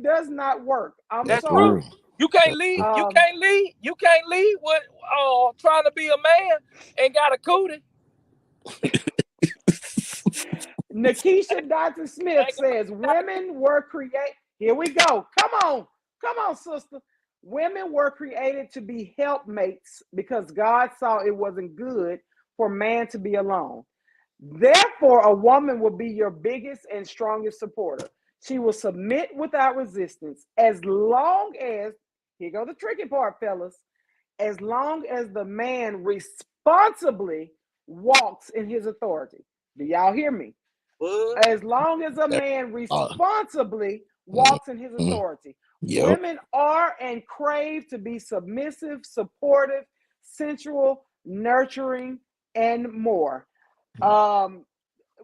does not work. I'm that's sorry. true. You can't lead. You Um, can't lead. You can't lead with trying to be a man and got a cootie. Nikisha Dodson Smith says women were created. Here we go. Come on, sister. Women were created to be helpmates because God saw it wasn't good for man to be alone. Therefore, a woman will be your biggest and strongest supporter. She will submit without resistance as long as, here go the tricky part, fellas, as long as the man responsibly walks in his authority. Do y'all hear me? What? As long as a man responsibly walks in his authority. Yep. Women are and crave to be submissive, supportive, sensual, nurturing, and more.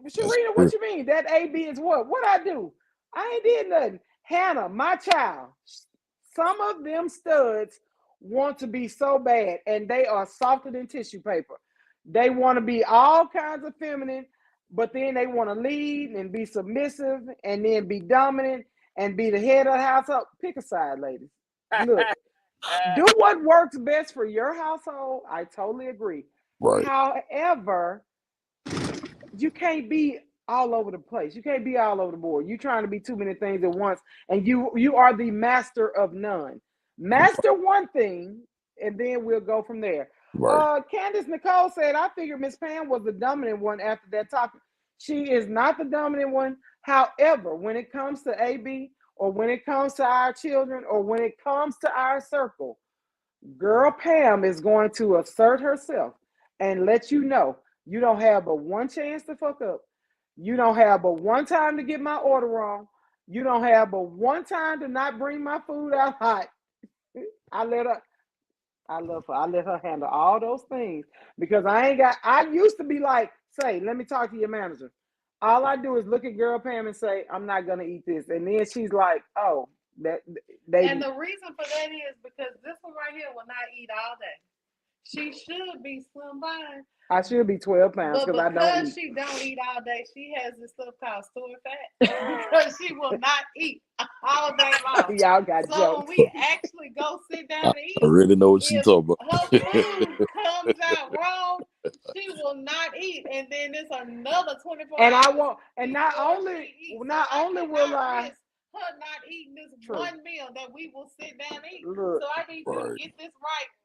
Sharina, what you mean? That AB is what? What I do? I ain't did nothing. Hannah, my child, some of them studs want to be so bad, and they are softer than tissue paper. They want to be all kinds of feminine, but then they want to lead and be submissive and then be dominant and be the head of the household. Pick a side, ladies. Look, do what works best for your household. I totally agree. Right. However, you can't be all over the place. You can't be all over the board. You're trying to be too many things at once, and you are the master of none. Master one thing, and then we'll go from there. Right. Candace Nicole said, I figured Miss Pam was the dominant one after that topic. She is not the dominant one. However, when it comes to AB, or when it comes to our children, or when it comes to our circle, girl Pam is going to assert herself and let you know you don't have but one chance to fuck up. You don't have but one time to get my order wrong. You don't have but one time to not bring my food out hot. I love her. I let her handle all those things because I used to be like, say, let me talk to your manager. All I do is look at girl Pam and say, I'm not gonna eat this. And then she's like, oh, that they And the reason for that is because this one right here will not eat all day. She should be slim fine. I should be 12 pounds But because I don't because eat. she don't eat all day, she has this stuff called stored fat because she will not eat all day long. Y'all got So jokes. when we actually go sit down to eat, I really know what she's if talking her about. food comes out wrong, she will not eat, and then it's another 24 And I hours won't. And not before only she eats. not So I only cannot will I risk her not eating this True. one meal that we will sit down and eat. look. So I need you to Right. get this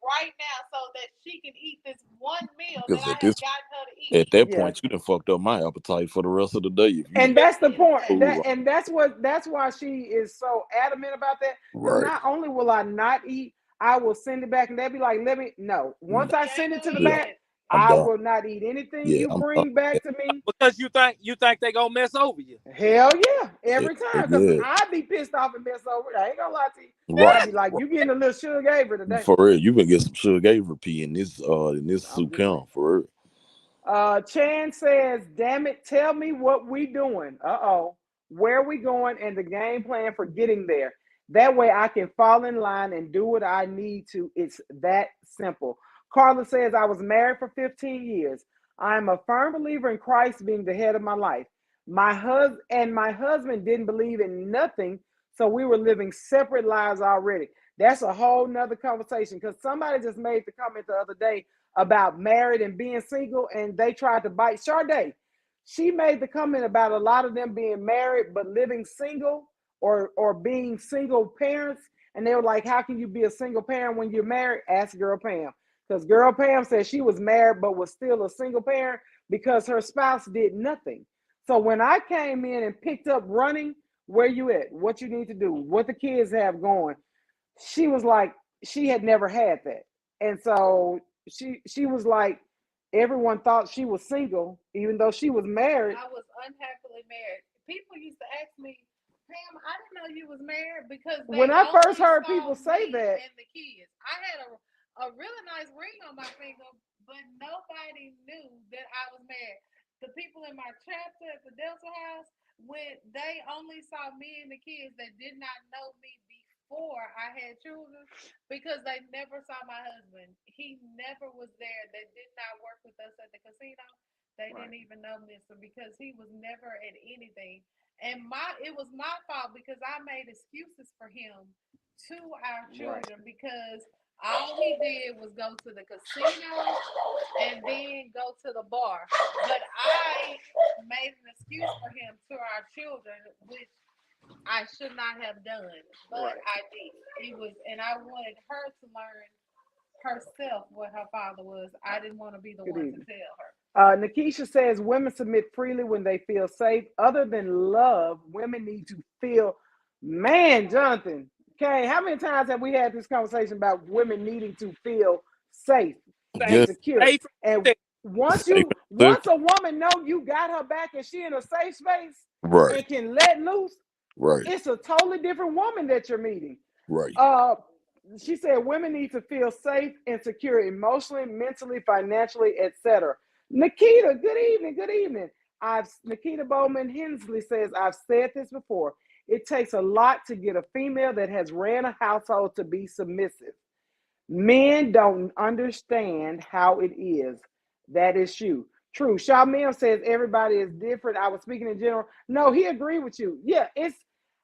right now so that she can eat this one meal that Because I at have this gotten her to eat. at that Yeah. point, you done fucked up my appetite for the rest of the day. If you And done that's the point. Exactly. That food and that's why she is so adamant about that. Because right. not only will I not eat, I will send it back, and they'll be like, "Let me no." Once I She send ain't it to gonna the eat Yeah. back, it. I'm I done. will not eat anything Yeah, you I'm done. bring back to me. Because you think they gonna mess over you. Hell yeah, Yeah, every time. Because yeah. I'd be pissed off and messed over. I ain't gonna lie to you. Right. I'd be like, you getting a little sugar Avery today. For real, you been get some sugar Avery in this I'm soup just saying. can for real. Chan says, damn it, tell me what we doing. Uh-oh. Where we going and the game plan for getting there. That way I can fall in line and do what I need to. It's that simple. Carla says, I was married for 15 years. I am a firm believer in Christ being the head of my life. My husband didn't believe in nothing, so we were living separate lives already. That's a whole nother conversation because somebody just made the comment the other day about married and being single, and they tried to bite Sade. She made the comment about a lot of them being married but living single or being single parents, and they were like, "How can you be a single parent when you're married?" Ask Girl Pam, because Girl Pam said she was married but was still a single parent because her spouse did nothing. So when I came in and picked up running, where you at? What you need to do? What the kids have going? She was like, she had never had that, and so she was like, everyone thought she was single, even though she was married. I was unhappily married. People used to ask me, Pam, I didn't know you was married because When they I first only heard saw people say me that, and the kids. I had a really nice ring on my finger, but nobody knew that I was married. The people in my chapter at the Delta House, when they only saw me and the kids that did not know me before I had children, because they never saw my husband. He never was there. They did not work with us at the casino. They right, didn't even know Mister because he was never at anything. And it was my fault because I made excuses for him to our right, children because all he did was go to the casino and then go to the bar. But I made an excuse for him to our children, which I should not have done, but right. I did. It was, and I wanted her to learn herself what her father was. I didn't want to be the Good one to evening. tell her. Nikisha says women submit freely when they feel safe. Other than love, women need to feel. Man, Jonathan, okay, how many times have we had this conversation about women needing to feel safe and Yeah, secure? Safe. And safe and once secure. a woman know you got her back and she in a safe space Right, and can let loose, right, it's a totally different woman that you're meeting. right. Uh, she said women need to feel safe and secure emotionally, mentally, financially, etc. Nikita, good evening. Good evening. Nikita Bowman Hensley says, I've said this before. It takes a lot to get a female that has ran a household to be submissive. Men don't understand how it is. That is true. True. Shamil says everybody is different. I was speaking in general. No, he agreed with you. Yeah,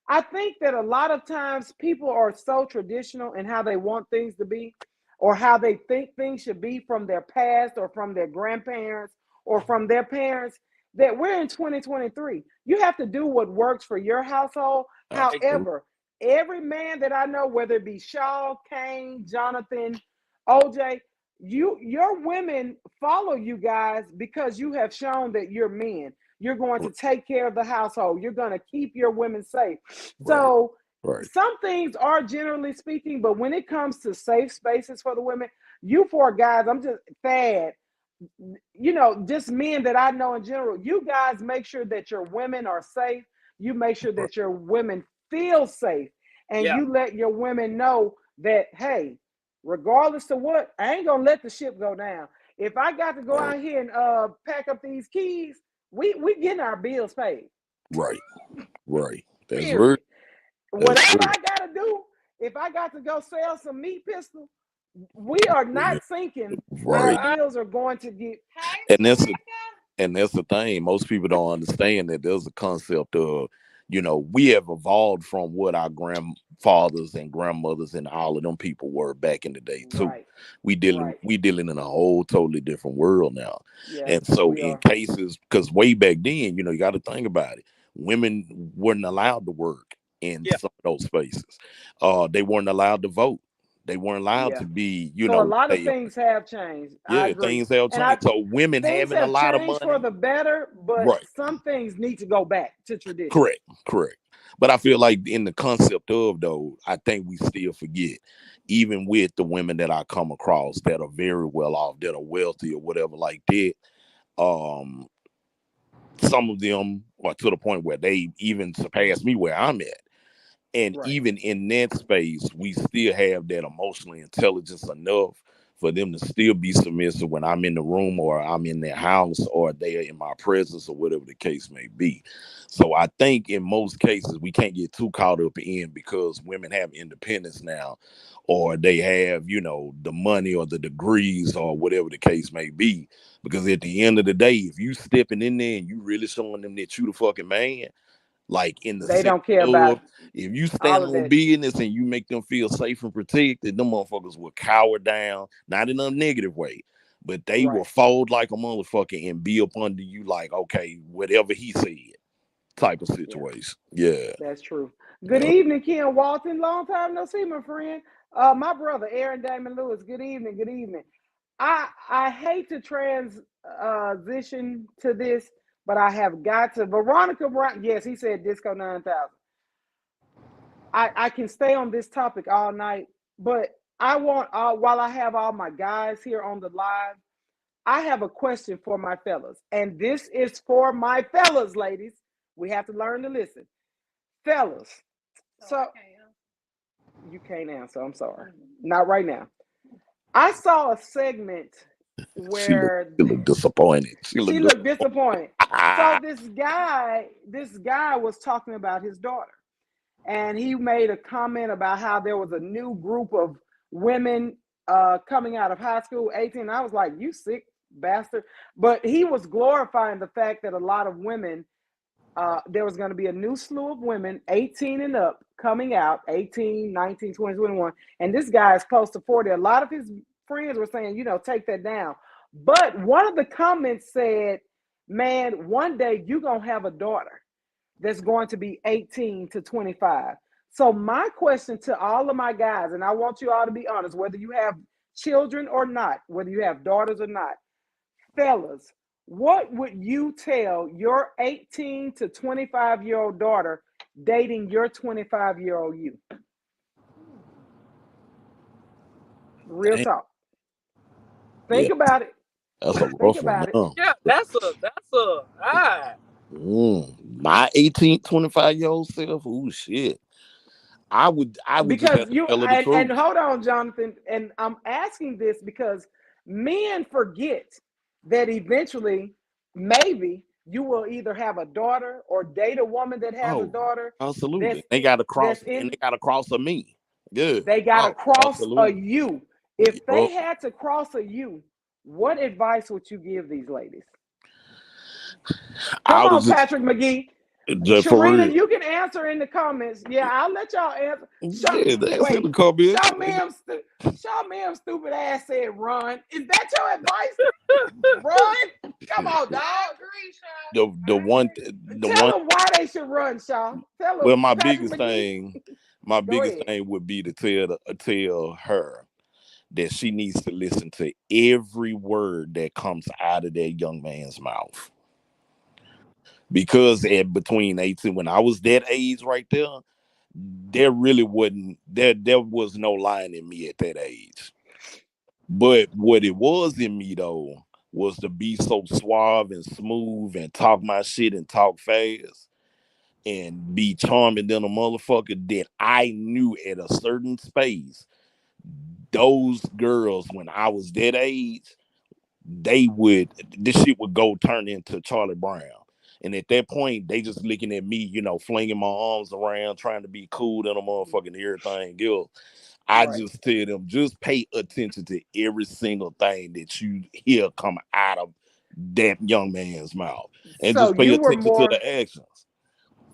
I think that a lot of times people are so traditional in how they want things to be or how they think things should be from their past or from their grandparents or from their parents that we're in 2023. You have to do what works for your household. Absolutely. However, every man that I know, whether it be Shaw, Kane, Jonathan, OJ, your women follow you guys because you have shown that you're men. You're going to take care of the household. You're going to keep your women safe. Right, So right, some things are generally speaking, but when it comes to safe spaces for the women, you four guys, I'm just Thad, just men that I know in general, you guys make sure that your women are safe. You make sure right, that your women feel safe. And Yeah. you let your women know that, hey, regardless of what, I ain't gonna let the ship go down. If I got to go right, out here and pack up these keys, we getting our bills paid. right, right. That's real. Period. That's Whatever real. I gotta do, if I got to go sell some meat pistol, we are Yeah, not sinking. Our right. bills are going to get Hey, And that's the Shamika. and that's the thing. Most people don't understand that there's a concept of, we have evolved from what our grandfathers and grandmothers and all of them people were back in the day too. right, We dealing right. we dealing in a whole totally different world now. Yes, And so we in are. cases, because way back then, you got to think about it. Women weren't allowed to work in Yeah. some of those spaces. They weren't allowed to vote. They weren't allowed Yeah. to be, So a lot of things have changed. I yeah, agree. things have And I changed. So women things having a have lot of changed for money, the better, but right? some things need to go back to tradition. Correct, correct. But I feel like in the concept of though, I think we still forget, even with the women that I come across that are very well off, that are wealthy or whatever like that. Um, some of them are to the point where they even surpass me where I'm at. And Right. even in that space, we still have that emotional intelligence enough for them to still be submissive when I'm in the room or I'm in their house or they are in my presence or whatever the case may be. So I think in most cases we can't get too caught up in because women have independence now or they have, the money or the degrees or whatever the case may be. Because at the end of the day, if you stepping in there and you really showing them that you the fucking man, like in the They sense don't care about of if you all stand of on that. business and you make them feel safe and protected, them motherfuckers will cower down, not in a negative way, but they will Right. fold like a motherfucker and be up under you like, okay, whatever he said, type of Yeah, situation. Yeah. that's true. Good Yeah. evening, Ken Walton. Long time no see, my friend. My brother, Aaron Damon Lewis. Good evening. Good evening. I hate to transition to this, but I have got to. Veronica Brown. Yes, he said Disco 9000. I can stay on this topic all night, but I want while I have all my guys here on the live, I have a question for my fellas, and this is for my fellas, ladies. We have to learn to listen, fellas. So you can't answer. I'm sorry, not right now. I saw a segment where She looked disappointed. She she looked looked disappointed. So disappointed. this guy was talking about his daughter, and he made a comment about how there was a new group of women coming out of high school, 18. I was like, you sick bastard. But he was glorifying the fact that a lot of women, there was going to be a new slew of women 18 and up coming out, 18, 19, 20, 21. And this guy is close to 40. A lot of his friends were saying, take that down. But one of the comments said, man, one day you're going to have a daughter that's going to be 18 to 25. So my question to all of my guys, and I want you all to be honest, whether you have children or not, whether you have daughters or not, fellas, what would you tell your 18 to 25-year-old daughter dating your 25-year-old you? Real Damn. talk. Yeah, Think about it. that's a Think rough one. about it. Huh? Yeah, that's a ah. My 18, 25-year-old self, oh shit. I would just Because have to you tell her the and truth. hold on, Jonathan, and I'm asking this because men forget that eventually, maybe you will either have a daughter or date a woman that has a Oh, daughter absolutely. that's They got to that's cross, and in. they got to cross of me. Yeah. They got to Oh, cross a absolutely. you. If they Yup. had to cross a you, what advice would you give these ladies? I Come would on, Patrick McGee. just for Sharina, real. you can answer in the comments. Yeah, I'll let y'all answer. Yeah, that's in the Wait, comments. Shaw Ma'am stupid ass said run. Is that your advice? Run? Come on, dog. The one, the Tell one. them why they should run, Shaw. Tell Well, them, Patrick McGee. my Go biggest ahead. thing would be to tell her that she needs to listen to every word that comes out of that young man's mouth. Because at between 18, when I was that age right there really wasn't there was no line in me at that age. But what it was in me though was to be so suave and smooth and talk my shit and talk fast and be charming than a motherfucker that I knew at a certain space. Those girls, when I was that age, this shit would go turn into Charlie Brown. And at that point, they just looking at me, flinging my arms around, trying to be cool and a motherfucking everything else. I Right. just tell them, just pay attention to every single thing that you hear come out of that young man's mouth. And So just pay you were attention to more. the actions.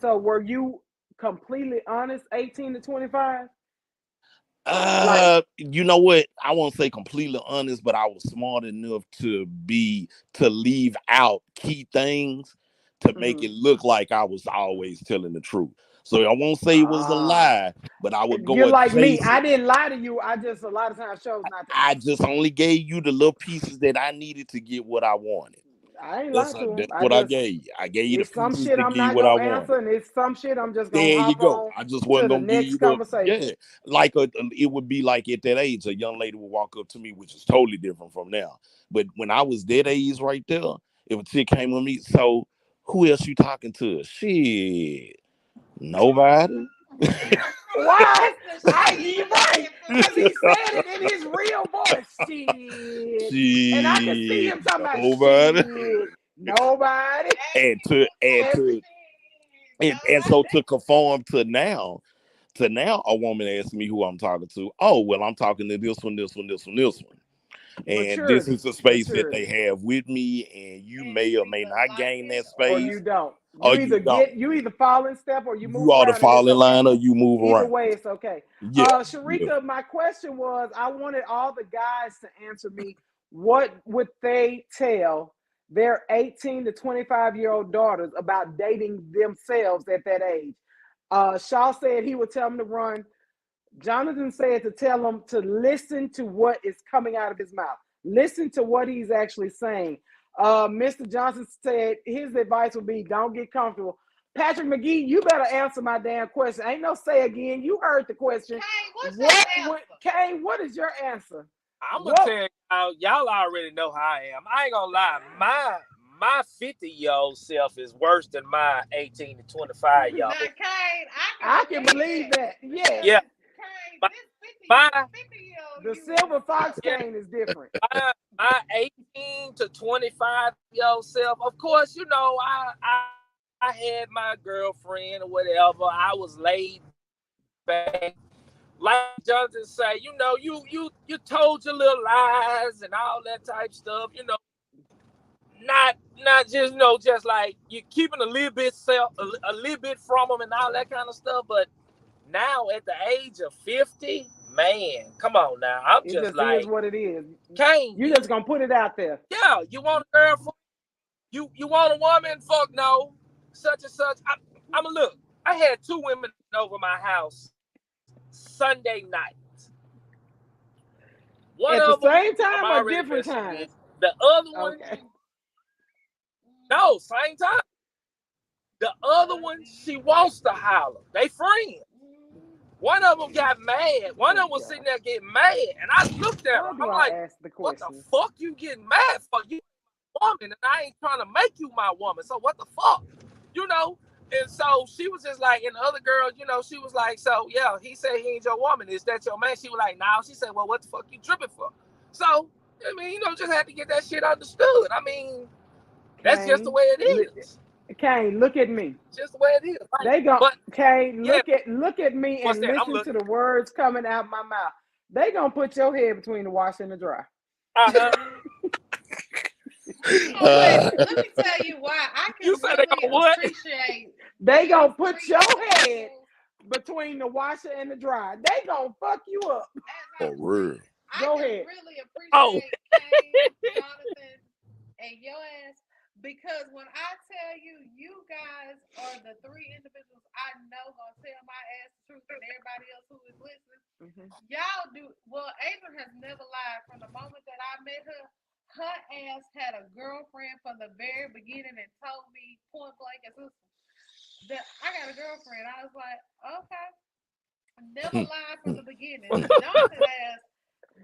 So were you completely honest? 18 to 25. Like. You know what? I won't say completely honest, but I was smart enough to leave out key things to make Mhm. it look like I was always telling the truth. So I won't say it was a lie, but I would You're go like me. adjacent. I didn't lie to you. I just a lot of times chose not to. I just only gave you the little pieces that I needed to get what I wanted. I ain't That's lied to him. that's what I gave you. I gave you the It's some pieces shit to I'm give not what I gonna answer, wanted. and it's some shit I'm just gonna There you hop go. on I just to wasn't the gonna give next you the conversation. like it would be like at that age, a young lady would walk up to me, which is totally different from now. But when I was that age right there, if a chick came with me, so who else you talking to? Shit, nobody. Why? You're right, because he said it in his real voice. Shit. And I can see him talking about Nobody. shit. Nobody. And so to conform to now, a woman asks me who I'm talking to. Oh, well, I'm talking to this one. And this Maturity. is the space that Maturity. they have with me, and you may or may not gain that Or space, you don't. or You either don't. you either fall in step or you move You ought to around, and it's fall in okay. line or you move Either around. way, it's okay. Yeah. Sharika, my question was, I wanted all the guys to answer me. What would they tell their 18 to 25-year-old daughters about dating themselves at that age? Shaw said he would tell them to run. Jonathan said to tell them to listen to what is coming out of his mouth. Listen to what he's actually saying. Mr. Johnson said his advice would be don't get comfortable. Patrick McGee, you better answer my damn question. Ain't no say again. You heard the question. Kane, what is your answer? I'm gonna tell y'all already know how I am. I ain't gonna lie. My 50-year-old self is worse than my 18 to 25-year-old. I can believe that. Yeah. Yeah. The silver fox Kane is different. My 18 to 25-year-old self, of course, you know, I had my girlfriend or whatever. I was laid back. Like Jonathan say, you know, you told your little lies and all that type stuff, you know. Not just, you know, just like you're keeping a little bit from them and all that kind of stuff. But now at the age of 50, man, come on now. It just is what it is. Kane, you just gonna put it out there. Yeah, you want a girl? You want a woman? Fuck no. Such and such. I'm a look. I had 2 women over my house Sunday night. One at of the them, same time or different times? The other one, no, same time. The other one, she wants to holler. They friends. One of them got mad. One of them was sitting there getting mad, and I looked at her. I'm like, "What the fuck you getting mad for? You woman, and I ain't trying to make you my woman. So what the fuck, you know?" And so she was just like, and the other girl, you know, she was like, "So yeah, he said he ain't your woman. Is that your man?" She was like, "No." She said, "Well, what the fuck you tripping for?" So I mean, you know, just had to get that shit understood. I mean, that's just the way it is. Kane, look at me. Just the way it is. Right? They go, Kane, yeah. look at me and listen to the words coming out my mouth. They gonna put your head between the wash and the dry. Let me tell you why. I can really appreciate. They gonna put your head between the washer and the dryer. They gonna fuck you up. For real. Go ahead. Really appreciate Kane, Jonathan, and your ass. Because when I tell you, you guys are the 3 individuals I know gonna tell my ass the truth, and everybody else who is listening, y'all do. Well, Adrian has never lied. From the moment that I met her, her ass had a girlfriend from the very beginning and told me point blank as that I got a girlfriend. I was like, okay. Never lied from the beginning. Jonathan ass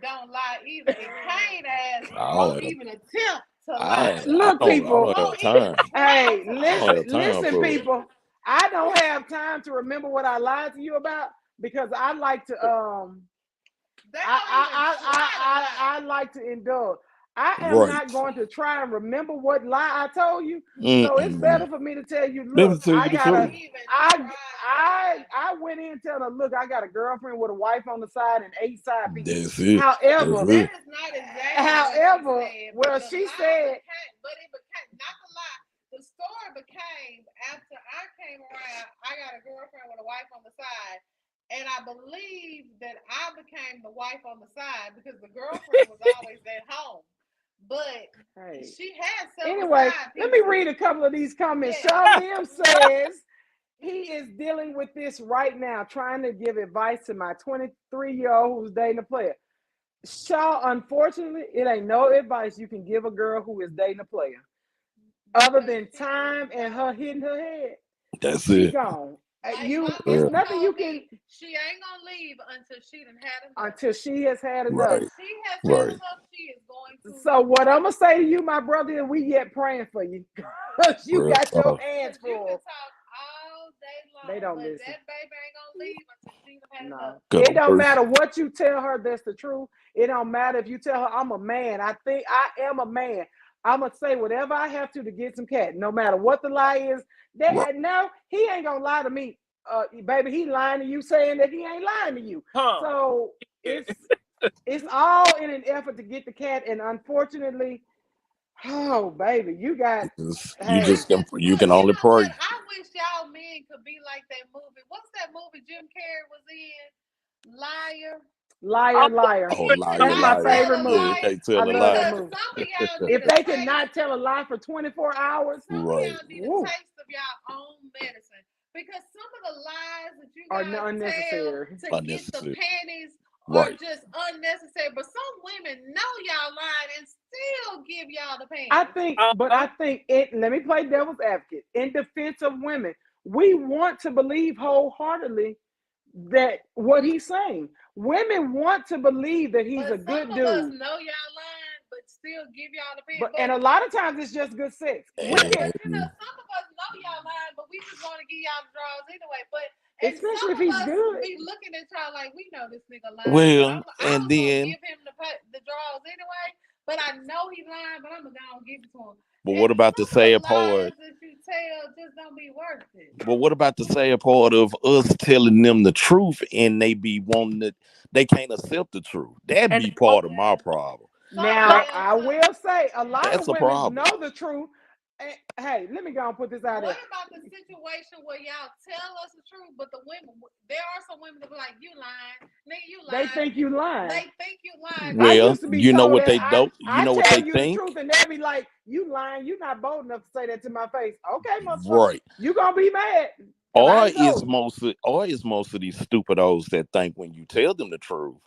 don't lie either. And Kane ass won't even attempt. Look, people. Hey, listen, people. I don't have time to remember what I lied to you about because I like to I like to indulge. I am not going to try and remember what lie I told you. So it's better for me to tell you, look, I went in and tell her, look, I got a girlfriend with a wife on the side and 8 side pieces. However, that is not exactly she said, but it became not the lie. The story became after I came around, I got a girlfriend with a wife on the side. And I believe that I became the wife on the side because the girlfriend was always at home. But she had anyway, let me read a couple of these comments. Sean M says he is dealing with this right now, trying to give advice to my 23-year-old who's dating a player. Shaw, unfortunately, it ain't no advice you can give a girl who is dating a player other than time and her hitting her head. That's She it. gone. Like You, my it's mama nothing told you can me, she ain't gonna leave until she done had enough. until she has had enough. Right. When she has Right. had enough, she is going to. So what I'm gonna say to you, my brother, is we yet praying for you because you Real got your talk. hands Because you can full. talk all day long, They don't but listen. that baby ain't gonna leave until she done had No, enough. Cause it a don't person, matter what you tell her. That's the truth. It don't matter if you tell her I'm a man. I think I am a man. I'm gonna say whatever I have to get some cat, no matter what the lie is. right. No, he ain't gonna lie to me, baby. He lying to you, saying that he ain't lying to you. Huh. So it's all in an effort to get the cat, and unfortunately, oh baby, you got. You Hey, just can Look, you can you only know pray. what? I wish y'all men could be like that movie. What's that movie Jim Carrey was in? Liar. liar, liar. Oh, He liar, That's my cannot liar. tell favorite a Yeah, you movie. lie can't I tell a love that lie. because movie. some of y'all need If a they taste. cannot tell a lie for 24 hours, Some of Right. y'all need a woo, taste of y'all own medicine because some of the lies that you are guys tell unnecessary. to get the Unnecessary. panties are Right. just unnecessary. But some women know y'all lying and still give y'all the I panties. think, Uh-huh. but I think it. Let me play devil's advocate in defense of women. We want to believe wholeheartedly that what he's saying. Women want to believe that he's a But good some of us dude. know y'all lying, but still give y'all the panties. But and a lot of times it's just good sex. We But can, you know, some of us know y'all lying, but we just want to give y'all the draws anyway. But and especially some if of he's us good. be looking at y'all like we know this nigga lying, but Well, I and was gonna then, give him the draws anyway. But I know he lying, but I'm gonna give it to him. but And what about the some of the sad part? lies that you tell just don't be worth it. But what about the sad part of us telling them the truth and they be wanting it? They can't accept the truth. That And be they want part of my problem. Some Now of I them too. will say a lot That's of a women problem. know the truth. Hey, let me go and put this out What there. about the situation where y'all tell us the truth, but the women, there are some women that be like, you lying, nigga, you They lying. think you lying. They think you lying. I Well, used to be you know told what that. they don't. You I know what tell they you the think. truth, and they'll be like, "You lying? You not bold enough to say that to my face." Okay, motherfucker, Right. you gonna be mad? 'Cause I Or done it's told you. most of these stupidos that think when you tell them the truth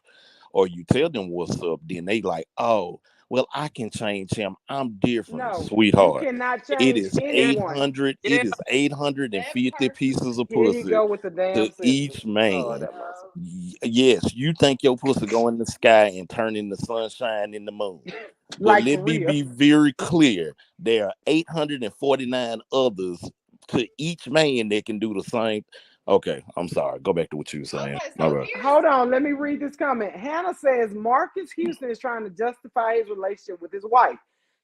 or you tell them what's up, then they like, oh, well, I can change him. I'm different, No, you sweetheart. cannot It change is anyone. 800. yeah, It is 850 That person. pieces of Here he pussy go with the damn to sister. each Lord man. have mercy. Yes, you think your pussy go in the sky and turn into sunshine in the moon. But Like for let me real. be very clear. There are 849 others to each man that can do the same. Okay, I'm sorry. Go back to what you were saying. Okay, My so bad. here's Hold on, let me read this comment. Hannah says Marcus Houston is trying to justify his relationship with his wife.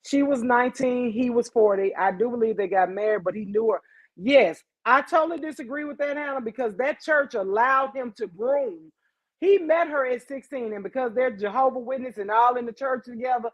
She was 19, he was 40. I do believe they got married, but he knew her. Yes, I totally disagree with that, Hannah, because that church allowed him to groom. He met her at 16, and because they're Jehovah Witness and all in the church together,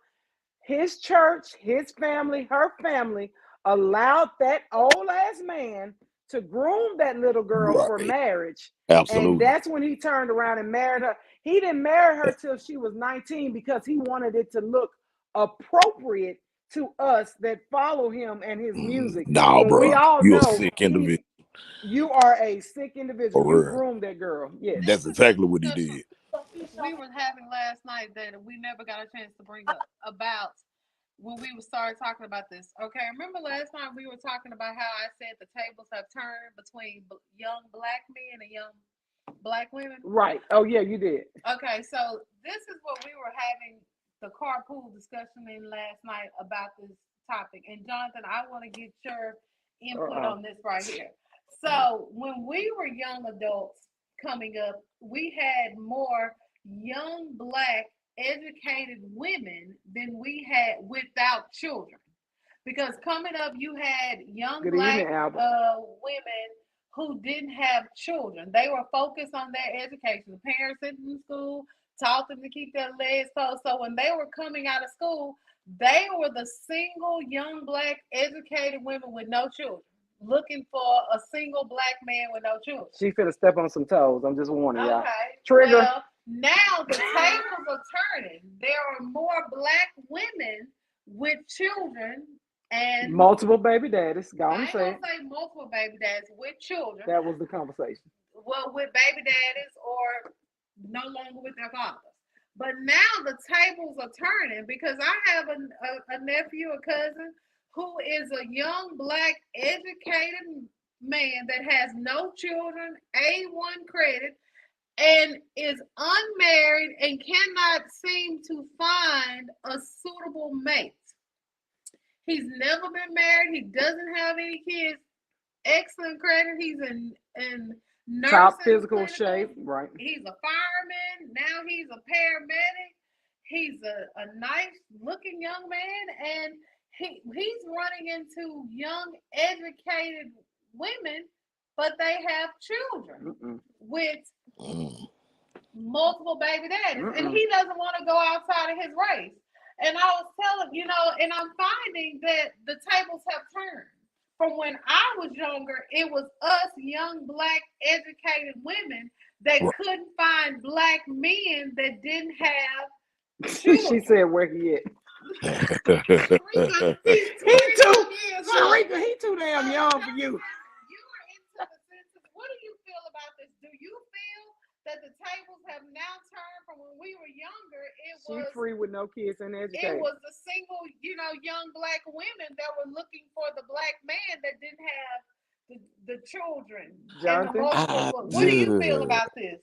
his church, his family, her family allowed that old ass man to groom that little girl for Right. marriage. And Absolutely. that's when he turned around and married her. He didn't marry her till she was 19 because he wanted it to look appropriate to us that follow him and his music. Nah, When we bro. all You a know sick individual. you are a sick individual. For You real. groomed that girl. Yes. That's exactly what he did. we were having last night that we never got a chance to bring up about when we started talking about this. Okay, remember last time we were talking about how I said the tables have turned between young black men and young black women? Right. Oh, yeah, you did. Okay, so this is what we were having the carpool discussion in last night about this topic. And Jonathan, I want to get your input on this right here. So when we were young adults coming up, we had more young black educated women than we had without children. Because coming up, you had young Good black evening, Albert. women who didn't have children. They were focused on their education. The parents sent them to school, taught them to keep their legs closed. So when they were coming out of school, they were the single young black educated women with no children, looking for a single black man with no children. She finna step on some toes. I'm just warning y'all. Okay. Trigger. Well, now the tables are turning. There are more black women with children And multiple baby daddies. Go on I and ain't say gonna it. say multiple baby daddies with children. That was the conversation. Well, with baby daddies or no longer with their fathers. But now the tables are turning because I have a nephew, a cousin, who is a young black educated man that has no children, A1 credit, and is unmarried and cannot seem to find a suitable mate. He's never been married. He doesn't have any kids. Excellent credit. He's in Top nursing physical clinical. shape, right? He's a fireman. Now he's a paramedic. He's a nice looking young man, and he's running into young educated women, but they have children with multiple baby daddies, and he doesn't want to go outside of his race. And I was telling, and I'm finding that the tables have turned. From when I was younger, it was us young black educated women that couldn't find black men that didn't have children. She said, "Where he at?" He too damn young for you. You are into the census. What do you feel about this? Do you feel that the tables have now turned from when we were younger? She free with no kids and educated. It was the single, young black women that were looking for the black man that didn't have the children. Jonathan, what do you feel about this?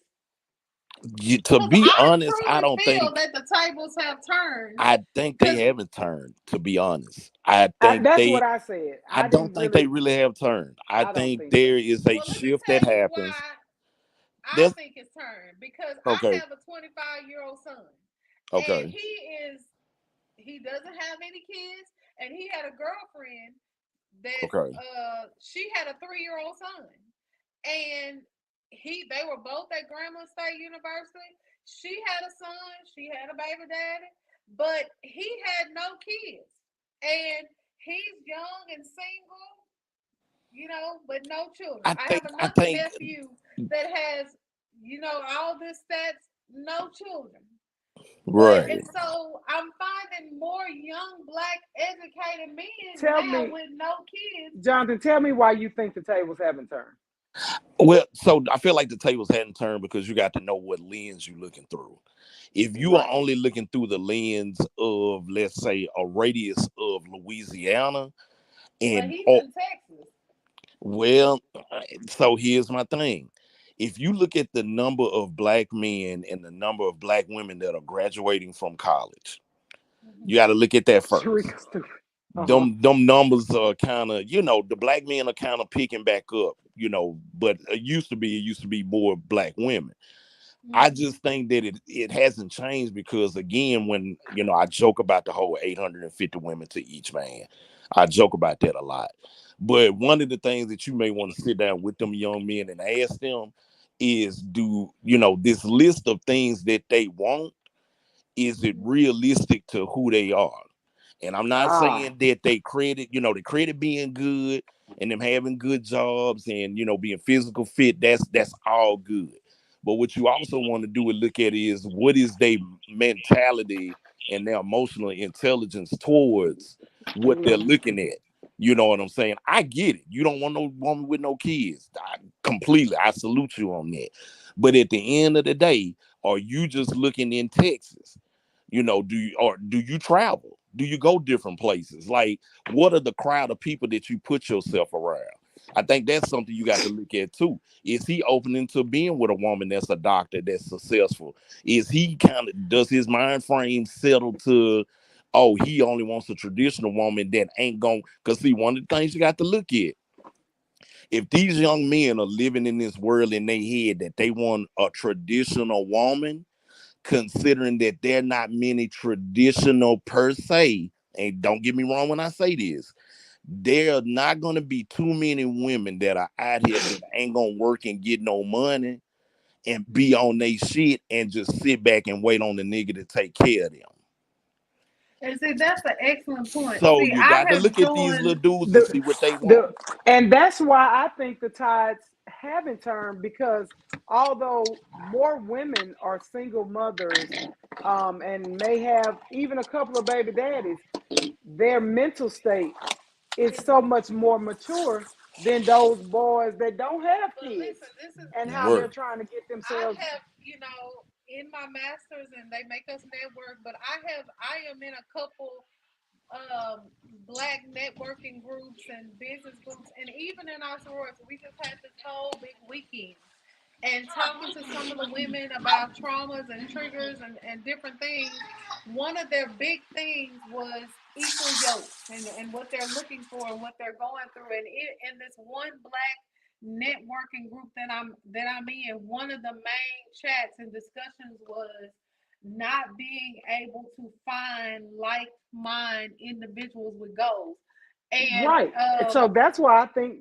To be honest, I don't feel think that the tables have turned. I think they haven't turned. To be honest, I think that's what I said. I don't think they really have turned. I think there is a shift that happens. I think it's turned because I have a 25-year-old son. Okay. And he doesn't have any kids, and he had a girlfriend that she had a 3-year-old son. And they were both at Grambling State University. She had a son, she had a baby daddy, but he had no kids. And he's young and single, but no children. I have another nephew that has, all this stats, no children. Right. And so I'm finding more young black educated men with no kids. Jonathan, tell me why you think the tables haven't turned. Well, so I feel like the tables hadn't turned because you got to know what lens you're looking through. If you are only looking through the lens of, let's say, a radius of Louisiana, and he's in Texas. Well, so here's my thing. If you look at the number of black men and the number of black women that are graduating from college, you got to look at that first. Them numbers are kind of, the black men are kind of picking back up, but it used to be more black women. I just think that it hasn't changed because, again, when, I joke about the whole 850 women to each man. I joke about that a lot. But one of the things that you may want to sit down with them young men and ask them is, this list of things that they want, is it realistic to who they are? And I'm not saying that they credit, the credit being good and them having good jobs and, being physical fit, that's all good. But what you also want to do is look at is what is their mentality and their emotional intelligence towards what they're looking at. You know what I'm saying? I get it. You don't want no woman with no kids. I salute you on that. But at the end of the day, are you just looking in Texas? Do you travel? Do you go different places? Like, what are the crowd of people that you put yourself around? I think that's something you got to look at too. Is he open to being with a woman that's a doctor, that's successful? Is he does his mind frame settle to, he only wants a traditional woman that ain't going? Because see, one of the things you got to look at, if these young men are living in this world in their head that they want a traditional woman, considering that there are not many traditional per se, and don't get me wrong when I say this, there are not going to be too many women that are out here that ain't going to work and get no money and be on their shit and just sit back and wait on the nigga to take care of them. And see, that's an excellent point. So you got to look at these little dudes to see what they want. And that's why I think the tides haven't turned, because although more women are single mothers and may have even a couple of baby daddies, their mental state is so much more mature than those boys that don't have But kids listen, this is and how they're Right. trying to get I themselves have, in my masters, and they make us network, but I am in a couple um, black networking groups and business groups, and even in our sorority, we just had this whole big weekend. And talking to some of the women about traumas and triggers and different things, one of their big things was equal yokes and what they're looking for and what they're going through. And in this one black networking group that I'm in, one of the main chats and discussions was not being able to find like mind individuals with goals. And right. And so that's why I think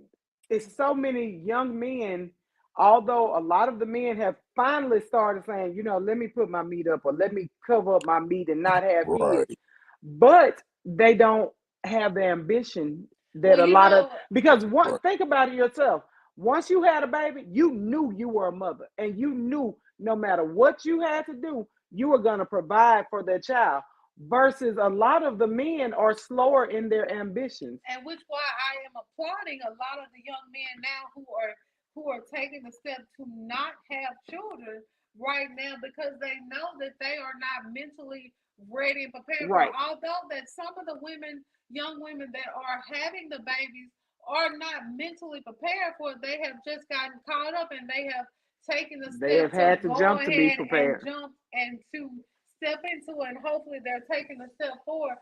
it's so many young men, although a lot of the men have finally started saying, let me put my meat up or let me cover up my meat and not have kids, Right. but they don't have the ambition that well, a lot of, because Right. think about it yourself. Once you had a baby, you knew you were a mother and you knew no matter what you had to do, you were going to provide for their child versus a lot of the men are slower in their ambitions. and which why I am applauding a lot of the young men now who are taking the step to not have children right now because they know that they are not mentally ready and prepared for it. Right. Although that some of the young women that are having the babies are not mentally prepared for it, they have just gotten caught up and they have taken the They step have to had to go jump to be ahead and prepared. jump and to step into it, and hopefully they're taking a step forward.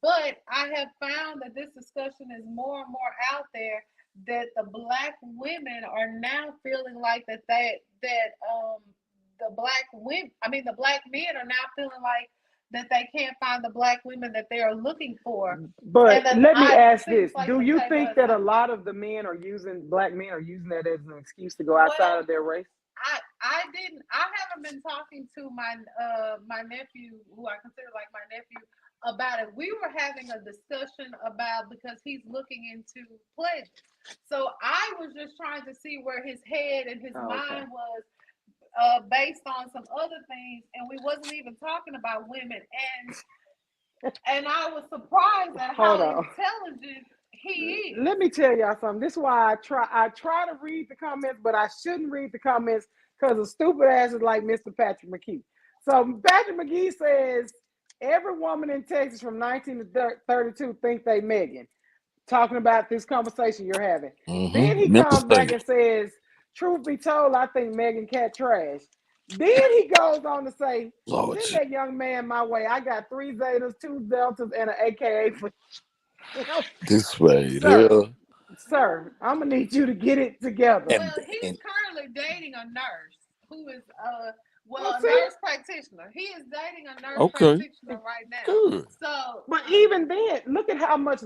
But I have found that this discussion is more and more out there that the black women are now feeling like the black women, I mean the black men are now feeling like that they can't find the black women that they are looking for, and But that let me I ask seems this. like Do the you table think has that a not. lot of the men are black men are using that as an excuse to go outside Well, of their race? I haven't been talking to my nephew, who I consider like my nephew, about it. We were having a discussion about because he's looking into pledges. So I was just trying to see where his head and his Oh, okay. mind was based on some other things, and we wasn't even talking about women. And I was surprised at Hold how on. intelligent he is. Let me tell y'all something. This is why I try to read the comments, but I shouldn't read the comments because of stupid asses like Mr. Patrick McKee. So Patrick McGee says every woman in Texas from 19 to 32 think they Megan. Talking about this conversation you're having. Then he Mental comes back state. and says, truth be told, I think Megan cat trash. Then he goes on to say, Lord, send that young man my way. I got 3 Zetas, 2 Deltas, and an AKA for him. this way Sir, here sir, I'm gonna need you to get it together. Well, and he's and currently dating a nurse who is Well, a see, nurse practitioner. He is dating a nurse okay, practitioner right now. good. So but even then, look at how much.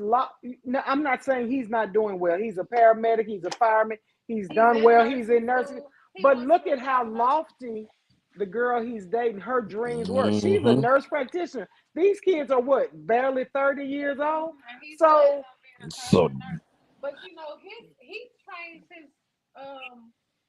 No, I'm not saying he's not doing well. He's a paramedic. He's a fireman. He's he's done in well. He's nursing in nursing. school. He But wants to look go at to how nursing. lofty the girl he's dating, her dreams were. She's a Hmm. nurse practitioner. These kids are what, barely 30 years old. And he's planning So on being a So traveling nurse. But he changed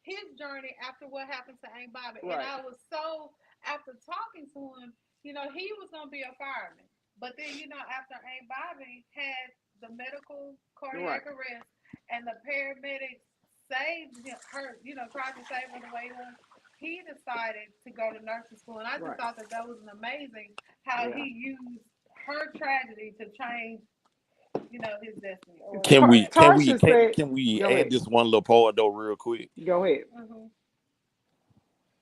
his journey after what happened to Aunt Bobby. And right, I was so after talking to him, he was gonna be a fireman. But then, after Aunt Bobby had the medical right, cardiac arrest and the paramedics saved her, tried to save her the way was, he decided to go to nursing school. And I just right. thought that was an amazing how Yeah. he used her tragedy to change, his destiny or can whatever. we can we Tarsha can said, can we "Go add ahead, this one little part though real quick? go ahead." Mm-hmm.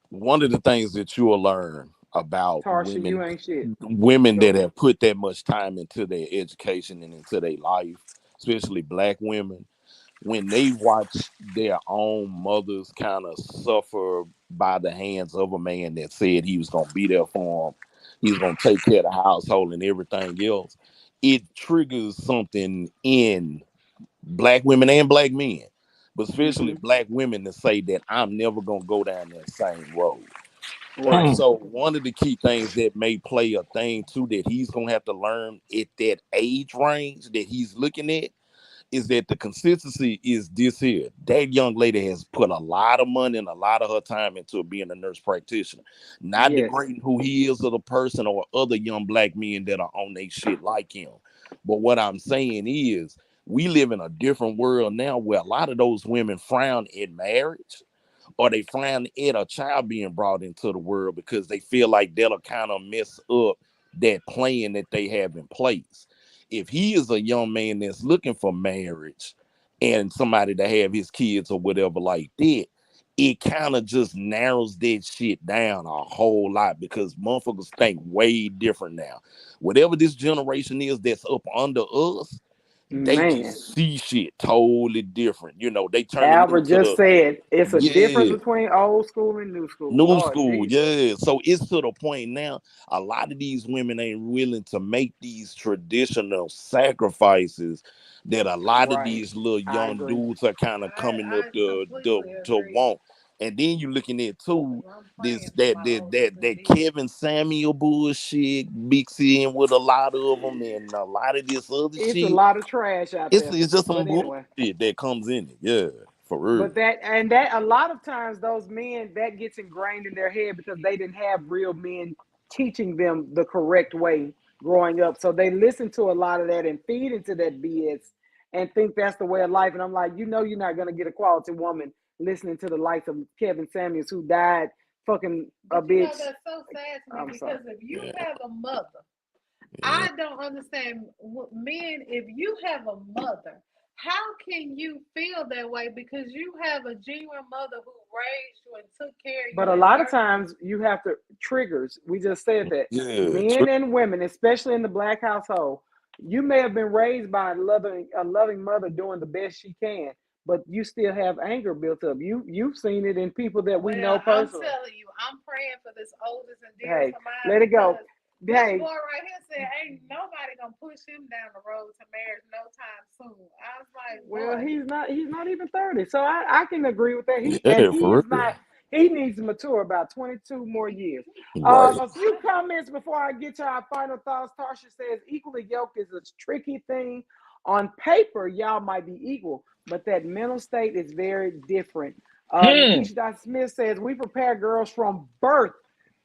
One of the things that you will learn about Tarsha, you ain't shit. women Go that ahead. have put that much time into their education and into their life, especially black women, when they watch their own mothers kind of suffer by the hands of a man that said he was going to be there for them, he was going to take care of the household and everything else, it triggers something in black women and black men, but especially Mm-hmm. black women, to say that I'm never going to go down that same road. And Right. Hmm. so one of the key things that may play a thing too that he's gonna have to learn at that age range that he's looking at is that the consistency is this here. That young lady has put a lot of money and a lot of her time into being a nurse practitioner. Not Yes. degrading who he is as a person or other young black men that are on they shit like him. But what I'm saying is We live in a different world now where a lot of those women frown at marriage, or they frown at a child being brought into the world because they feel like that'll kind of mess up that plan that they have in place. If he is a young man that's looking for marriage and somebody to have his kids or whatever like that, it kind of just narrows that shit down a whole lot because motherfuckers think way different now. Whatever this generation is that's up under us, they Man, just see shit totally different. You know, they turning Albert into just the, said it's a difference yeah, between old school and new school. new Lord school, Jesus. yeah. So it's to the point now, a lot of these women ain't willing to make these traditional sacrifices that a lot of Right. these little I young agree. dudes are kind of coming up I to completely agree. want. And then you looking at too I'm this praying for my oldest and that these. Kevin Samuel bullshit mixed in with a lot of them and a lot of this other It's a shit. lot of trash out there. It's just some But anyway. bullshit that comes in it, yeah, for real. But that a lot of times those men that gets ingrained in their head because they didn't have real men teaching them the correct way growing up. So they listen to a lot of that and feed into that BS and think that's the way of life. And I'm like, you know, you're not gonna get a quality woman listening to the likes of Kevin Samuels who died fucking a But you know bitch. that's so sad to me I'm sorry. because if you Yeah, have a mother, yeah. I don't understand men. If you have a mother, how can you feel that way? Because you have a genuine mother who raised you and took care of But you a and lot of birthed you. times you have to triggers. We just said that Yeah, men and women, especially in the black household, you may have been raised by a loving mother doing the best she can, but you still have anger built up. You've seen it in people that we know Well, I'm personally. telling you, I'm praying for this oldest and dearest Hey, of mine let it go. because this Hey, boy right here said ain't nobody gonna push him down the road to marriage no time soon. I was like, well, boy, he's not even 30. So I can agree with that. yeah, He for is real. not he needs to mature about 22 more years. Right. A few comments before I get to our final thoughts. Tarsha says equally yoked is a tricky thing. On paper, y'all might be equal, but that mental state is very different. Hmm. Nikisha Dot Smith says we prepare girls from birth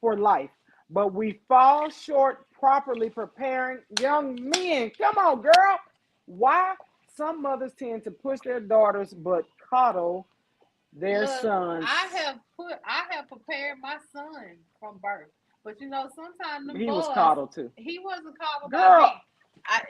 for life, but we fall short properly preparing young men. Come on, girl. Why? Some mothers tend to push their daughters but coddle their look, sons. I have prepared my son from birth, but you know sometimes them He was boys, coddled too. he wasn't coddled by Girl, me.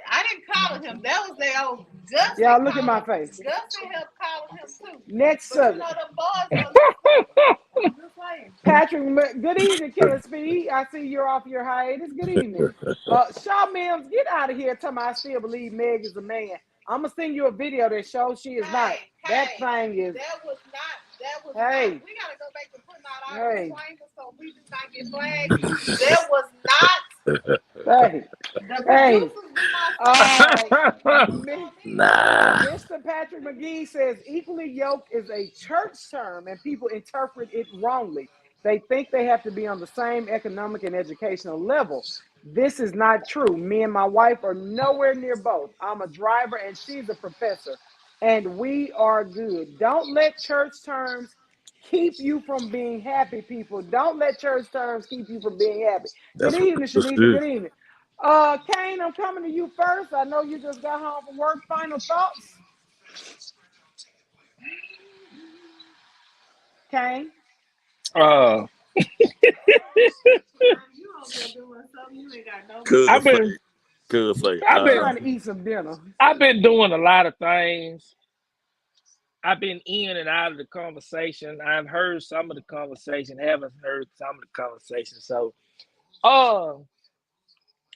I didn't coddle him. That was their old Gussie y'all look at my coddled. face. Gussie helped coddle him too. Next But you know subject. them boys wasn't his coddle. I'm just saying. Patrick, good evening, Killer Speed. I see you're off your hiatus. Good evening. Shaw Mims, get out of here. Tell me I still believe Meg is a man. I'm gonna send you a video that shows she is not. That thing is. That was not. That was Hey, not. We gotta go back to putting out our hey, disclaimers so we do not get flagged. That was not. hey, The hey. producers do not say Nah. Mr. Patrick McGee says equally yoked is a church term and people interpret it wrongly. They think they have to be on the same economic and educational level. This is not true. Me and my wife are nowhere near both. I'm a driver and she's a professor, and we are good. Don't let church terms keep you from being happy, people. Don't let church terms keep you from being happy. Good That's evening, real Shanita. shit. Good evening. Kane, I'm coming to you first. I know you just got home from work. Final thoughts? Kane? uh, I've Cuz say, been cuz say, I've I'm been trying to eat some dinner. I've been doing a lot of things. I've been in and out of the conversation. I've heard some of the conversation, haven't heard some of the conversation. Uh,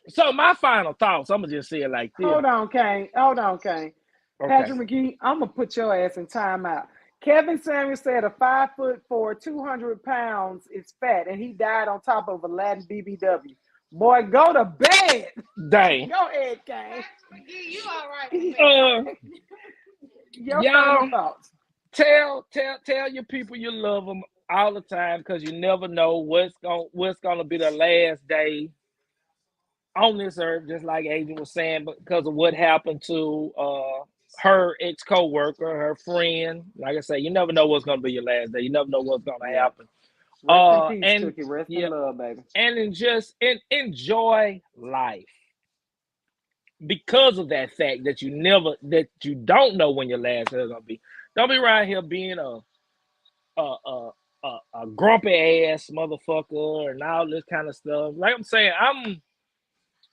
so my final thoughts, I'm gonna just say it like this. Hold on, Kane. Okay. Patrick McGee, I'm going to put your ass in timeout. Kevin Samuels said a 5'4", 200 pounds is fat, and he died on top of a Latin BBW. Boy, go to bed. Dang. Go ahead, Kane. McGee, you all right with me? Your final Y'all thoughts. tell your people you love them all the time because you never know what's gonna be the last day on this earth. Just like Adrian was saying, because of what happened to her ex co-worker, her friend. Like I say, you never know what's gonna be your last day. You never know what's gonna Yeah. happen. Rest in peace, And Tookie. Rest yeah, in love, baby. and enjoy life. because of that fact that you don't know when your last is gonna be. Don't be around here being a grumpy ass motherfucker and all this kind of stuff. Like I'm saying,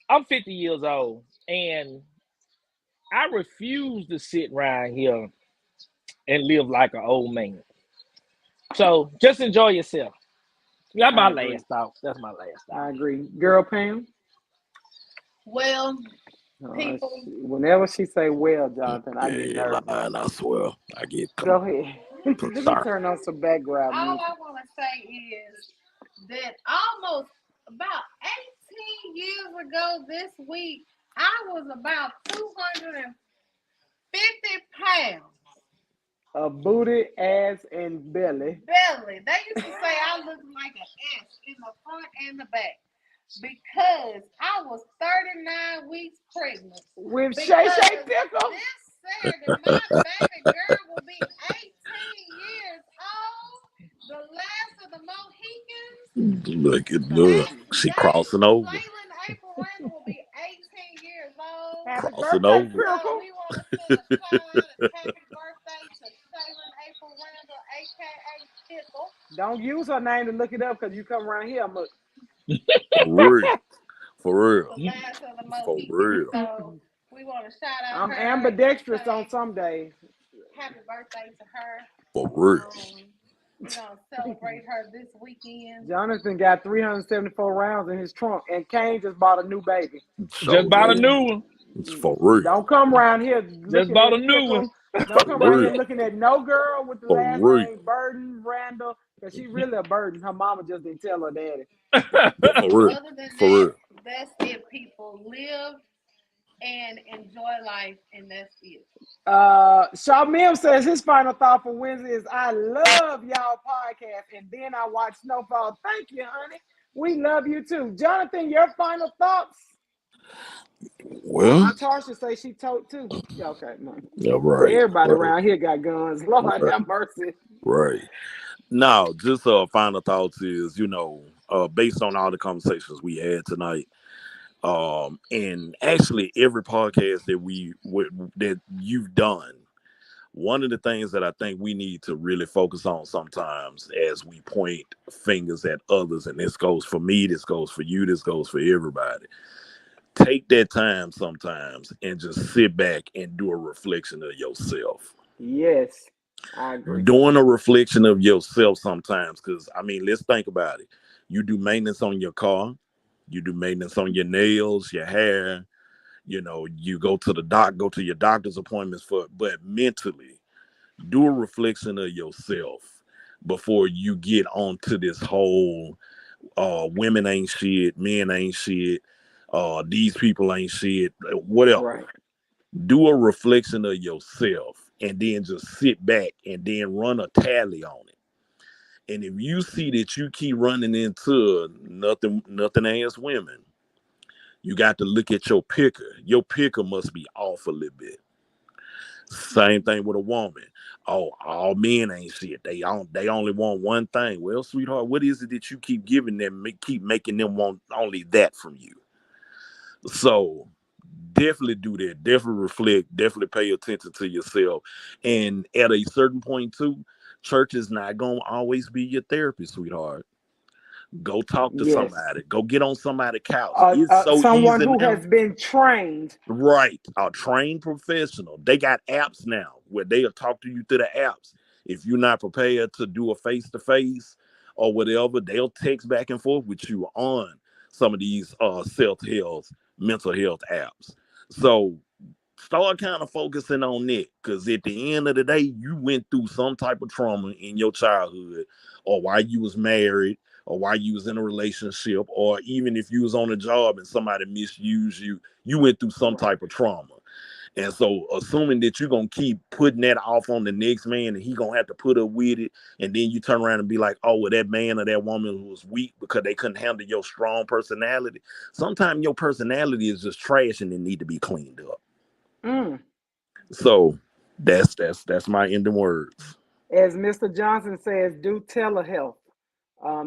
I'm 50 years old and I refuse to sit around here and live like an old man. So just enjoy yourself. That's my last thought. That's my last thought. I agree. Girl Pam? Well, people. Whenever she say well, Jonathan, I get nervous. Lying, I swear. I get Go ahead. Let me turn on some background All music. I want to say is that almost about 18 years ago this week, I was about 250 pounds. A booty, ass, and belly. Belly. They used to say I looked like an S in the front and the back because I was 39 weeks pregnant. With Shay Shay Pickle. This Saturday, my baby girl will be 18 years old. The last of the Mohicans. Look at look. She crossing over. Jalen April Randall will be 18 years old. Happy Crossing birthday, over. Pickle. So we want to send a shout out and happy birthday to Jalen April Randall, aka Pickle. Don't use her name to look it up because you come around here, I'm For real. For real. The last of the For Mohicans. real. So we want to shout out I'm her. ambidextrous on some days. Happy birthday to her. For real. We're going to celebrate her this weekend. Jonathan got 374 rounds in his trunk, and Kane just bought a new baby. Just bought a new one. It's for real. Don't come around here. Just bought a new one. Don't come around here looking at no girl with the For last real. name Burden, Randall, because she's really a burden. Her mama just didn't tell her daddy. For real. Other than For real. that's it, people. Live and enjoy life, and that's it. Shaw Mill says his final thought for Wednesday is, I love y'all podcast, and then I watch Snowfall. Thank you, honey. We love you too. Jonathan, your final thoughts? Well, Tarsha say she told too. Okay, no. yeah, right. Everybody right, around here got guns. Lord have mercy. right. Now, just final thoughts is, based on all the conversations we had tonight, and actually every podcast that you've done, one of the things that I think we need to really focus on sometimes as we point fingers at others, and this goes for me, this goes for you, this goes for everybody. Take that time sometimes and just sit back and do a reflection of yourself. Yes, I agree. Doing a reflection of yourself sometimes, because let's think about it. You do maintenance on your car, you do maintenance on your nails, your hair, you go to your doctor's appointments but mentally do a reflection of yourself before you get onto this whole women ain't shit, men ain't shit, these people ain't shit, whatever. Right. Do a reflection of yourself and then just sit back and then run a tally on it. And if you see that you keep running into nothing ass women, you got to look at your picker. Your picker must be off a little bit. Same thing with a woman. Oh, all men ain't shit. They only want one thing. Well, sweetheart, what is it that you keep giving them, keep making them want only that from you? So definitely do that. Definitely reflect. Definitely pay attention to yourself. And at a certain point too, church is not going to always be your therapy, sweetheart. Go talk to somebody. Go get on somebody's couch. It's so someone easy who now. has been trained. Right. A trained professional. They got apps now where they'll talk to you through the apps. If you're not prepared to do a face-to-face or whatever, they'll text back and forth with you on some of these self-health, mental health apps. So start kind of focusing on it, because at the end of the day, you went through some type of trauma in your childhood, or while you was married, or while you was in a relationship, or even if you was on a job and somebody misused you, you went through some type of trauma. And so assuming that you're going to keep putting that off on the next man and he going to have to put up with it, and then you turn around and be like, oh, well, that man or that woman was weak because they couldn't handle your strong personality. Sometimes your personality is just trash and it need to be cleaned up. So that's my ending words. As Mr. Johnson says, do telehealth.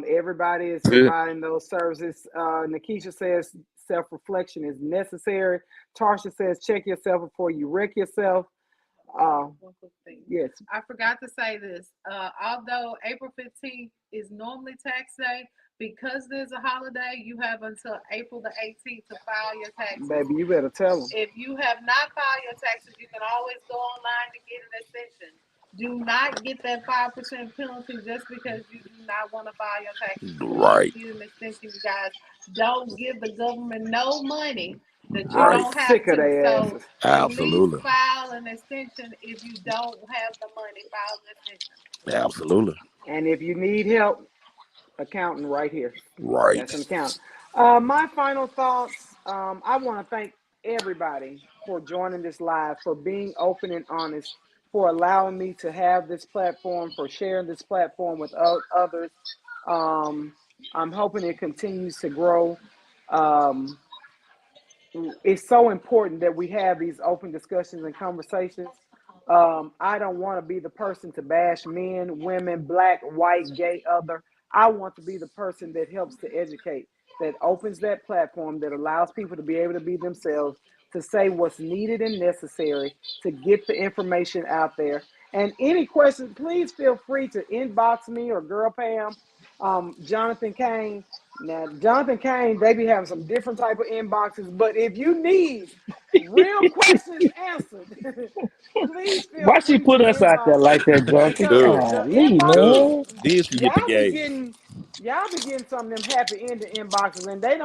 Everybody is providing those services. Nikisha says self-reflection is necessary. Tarsha says, check yourself before you wreck yourself. One quick thing. Yes, I forgot to say this. Although April 15th is normally tax day, because there's a holiday, you have until April the 18th to file your taxes. baby, you better tell them. If you have not filed your taxes, you can always go online to get an extension. Do not get that 5% penalty just because you do not want to file your taxes. Right. Please get an extension, you guys. Don't give the government no money that you Right. don't have Sick of to. their So asses. at least Absolutely. file an extension. If you don't have the money, file an extension. Absolutely. And if you need help, accountant right here. Right. That's an accountant. My final thoughts. I want to thank everybody for joining this live, for being open and honest, for allowing me to have this platform, for sharing this platform with others. I'm hoping it continues to grow. Um, it's so important that we have these open discussions and conversations. I don't want to be the person to bash men, women, black, white, gay, other. I want to be the person that helps to educate, that opens that platform, that allows people to be able to be themselves, to say what's needed and necessary, to get the information out there. And any questions, please feel free to inbox me or Girl Pam, Jonathan Kane. Now, Jonathan Kane, they be having some different type of inboxes, but if you need real questions answered, please feel Why she free put to us out there inbox like that, Jonathan? because Dude. the Golly, inboxes, man. Then she hit the gas. y'all be getting some of them happy ending inboxes, and they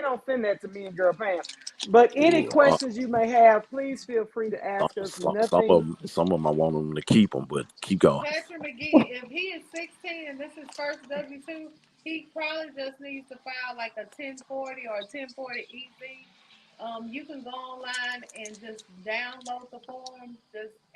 don't send that to me and Girl Pam. But any Yeah. questions you may have, please feel free to ask us. Nothing. Some of them I want them to keep them, but keep going. Patrick McGee, if he is 16 and this is first W-2, he probably just needs to file like a 1040 or a 1040 EZ. You can go online and just download the form,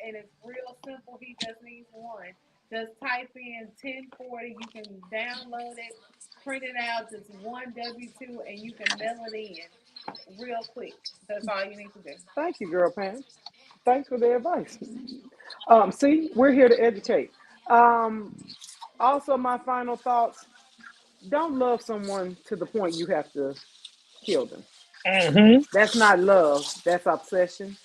and it's real simple. He just needs one. Just type in 1040. You can download it, print it out, just one W-2, and you can mail it in real quick. That's all you need to do. Thank you, Girl Pam. Thanks for the advice. See, we're here to educate. Um, Also, my final thoughts: don't love someone to the point you have to kill them. Mm-hmm. That's not love. That's obsession.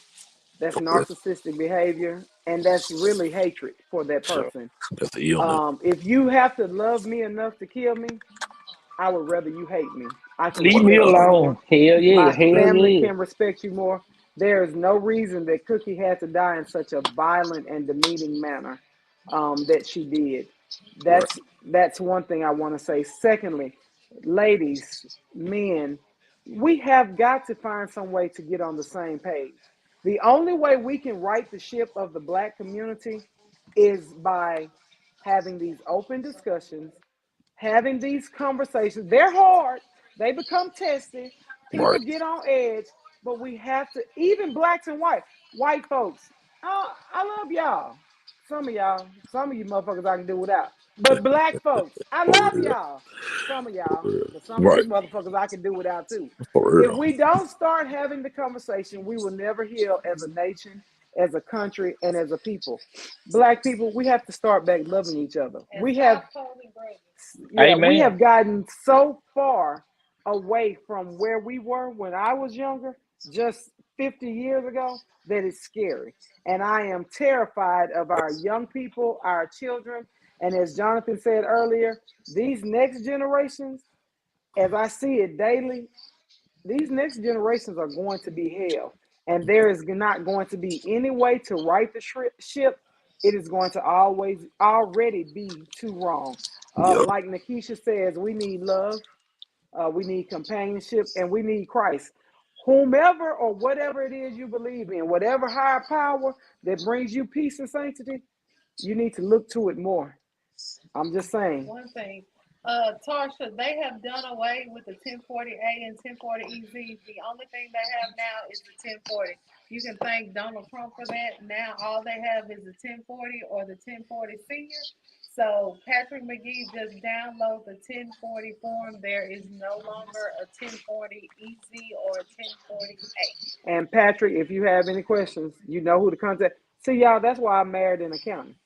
That's That's, narcissistic behavior, and that's really hatred for that so, person. that's the illness. If you have to love me enough to kill me, I would rather you hate me. I can Leave me respect you alone. more. Hell yeah. My Hell family yeah. can respect you more. There is no reason that Cookie had to die in such a violent and demeaning manner that she did. Right. That's one thing I want to say. Secondly, ladies, men, we have got to find some way to get on the same page. The only way we can right the ship of the black community is by having these open discussions, having these conversations. They're hard, they become testy, people Right. get on edge, but we have to, even blacks and white folks. I love y'all. Some of you motherfuckers I can do without. But black folks, I For love real. y'all. Some of For y'all, real. but some of Right. you motherfuckers I can do without too. For If real. we don't start having the conversation, we will never heal as a nation, as a country, and as a people. Black people, we have to start back loving each other. And We have stop holding grudges. we Amen. have gotten so far away from where we were when I was younger, just 50 years ago, that it's scary. And I am terrified of our young people, our children. And as Jonathan said earlier, these next generations, as I see it daily, these next generations are going to be hell. And there is not going to be any way to right the ship. It is going to always already be too wrong. Yep. Like Nakisha says, we need love, we need companionship, and we need Christ. Whomever or whatever it is you believe in, whatever higher power that brings you peace and sanctity, you need to look to it more. I'm just saying. One thing, Tarsha, they have done away with the 1040A and 1040EZ. The only thing they have now is the 1040. You can thank Donald Trump for that. Now all they have is the 1040 or the 1040 senior. So Patrick McGee, just download the 1040 form. There is no longer a 1040 EZ or a 1040A. And Patrick, if you have any questions, you know who to contact. See, y'all, that's why I married an accountant.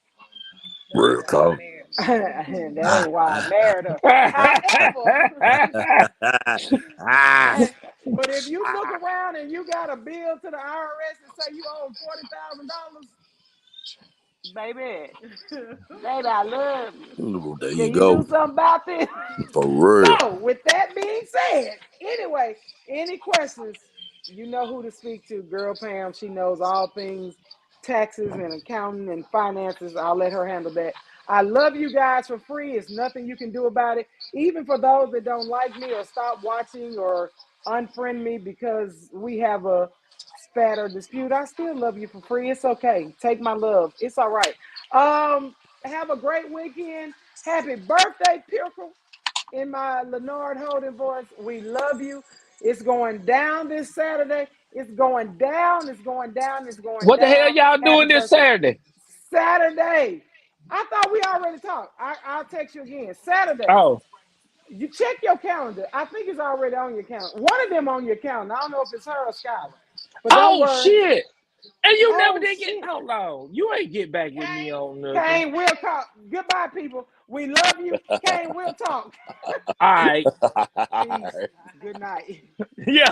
That's Real why you talk. married. And that ain't why I married her. However, but if you look around and you got a bill to the IRS and say you owe $40,000, baby, I love you. There Can you you go. do something about this? For real. So, with that being said, anyway, any questions, you know who to speak to. Girl Pam, she knows all things taxes and accounting and finances. I'll let her handle that. I love you guys for free. It's nothing you can do about it. Even for those that don't like me or stop watching or unfriend me because we have a spat or dispute, I still love you for free. It's okay. Take my love. It's all right. Have a great weekend. Happy birthday, Pirkle. In my Leonard Holden voice, we love you. It's going down this Saturday. It's going down. It's going down. It's going What the hell down. y'all Happy doing this birthday. Saturday? Saturday. I thought we already talked. I'll text you again. Saturday. Oh, You check your calendar. I think it's already on your calendar. One of them on your calendar. I don't know if it's her or Skylar. But don't worry. Shit. And you never Oh, did shit. get. Hold on. You ain't get back with me on nothing. Kane, we'll talk. Goodbye, people. We love you. Kane, we'll talk. All right. Peace. Good night. Yeah.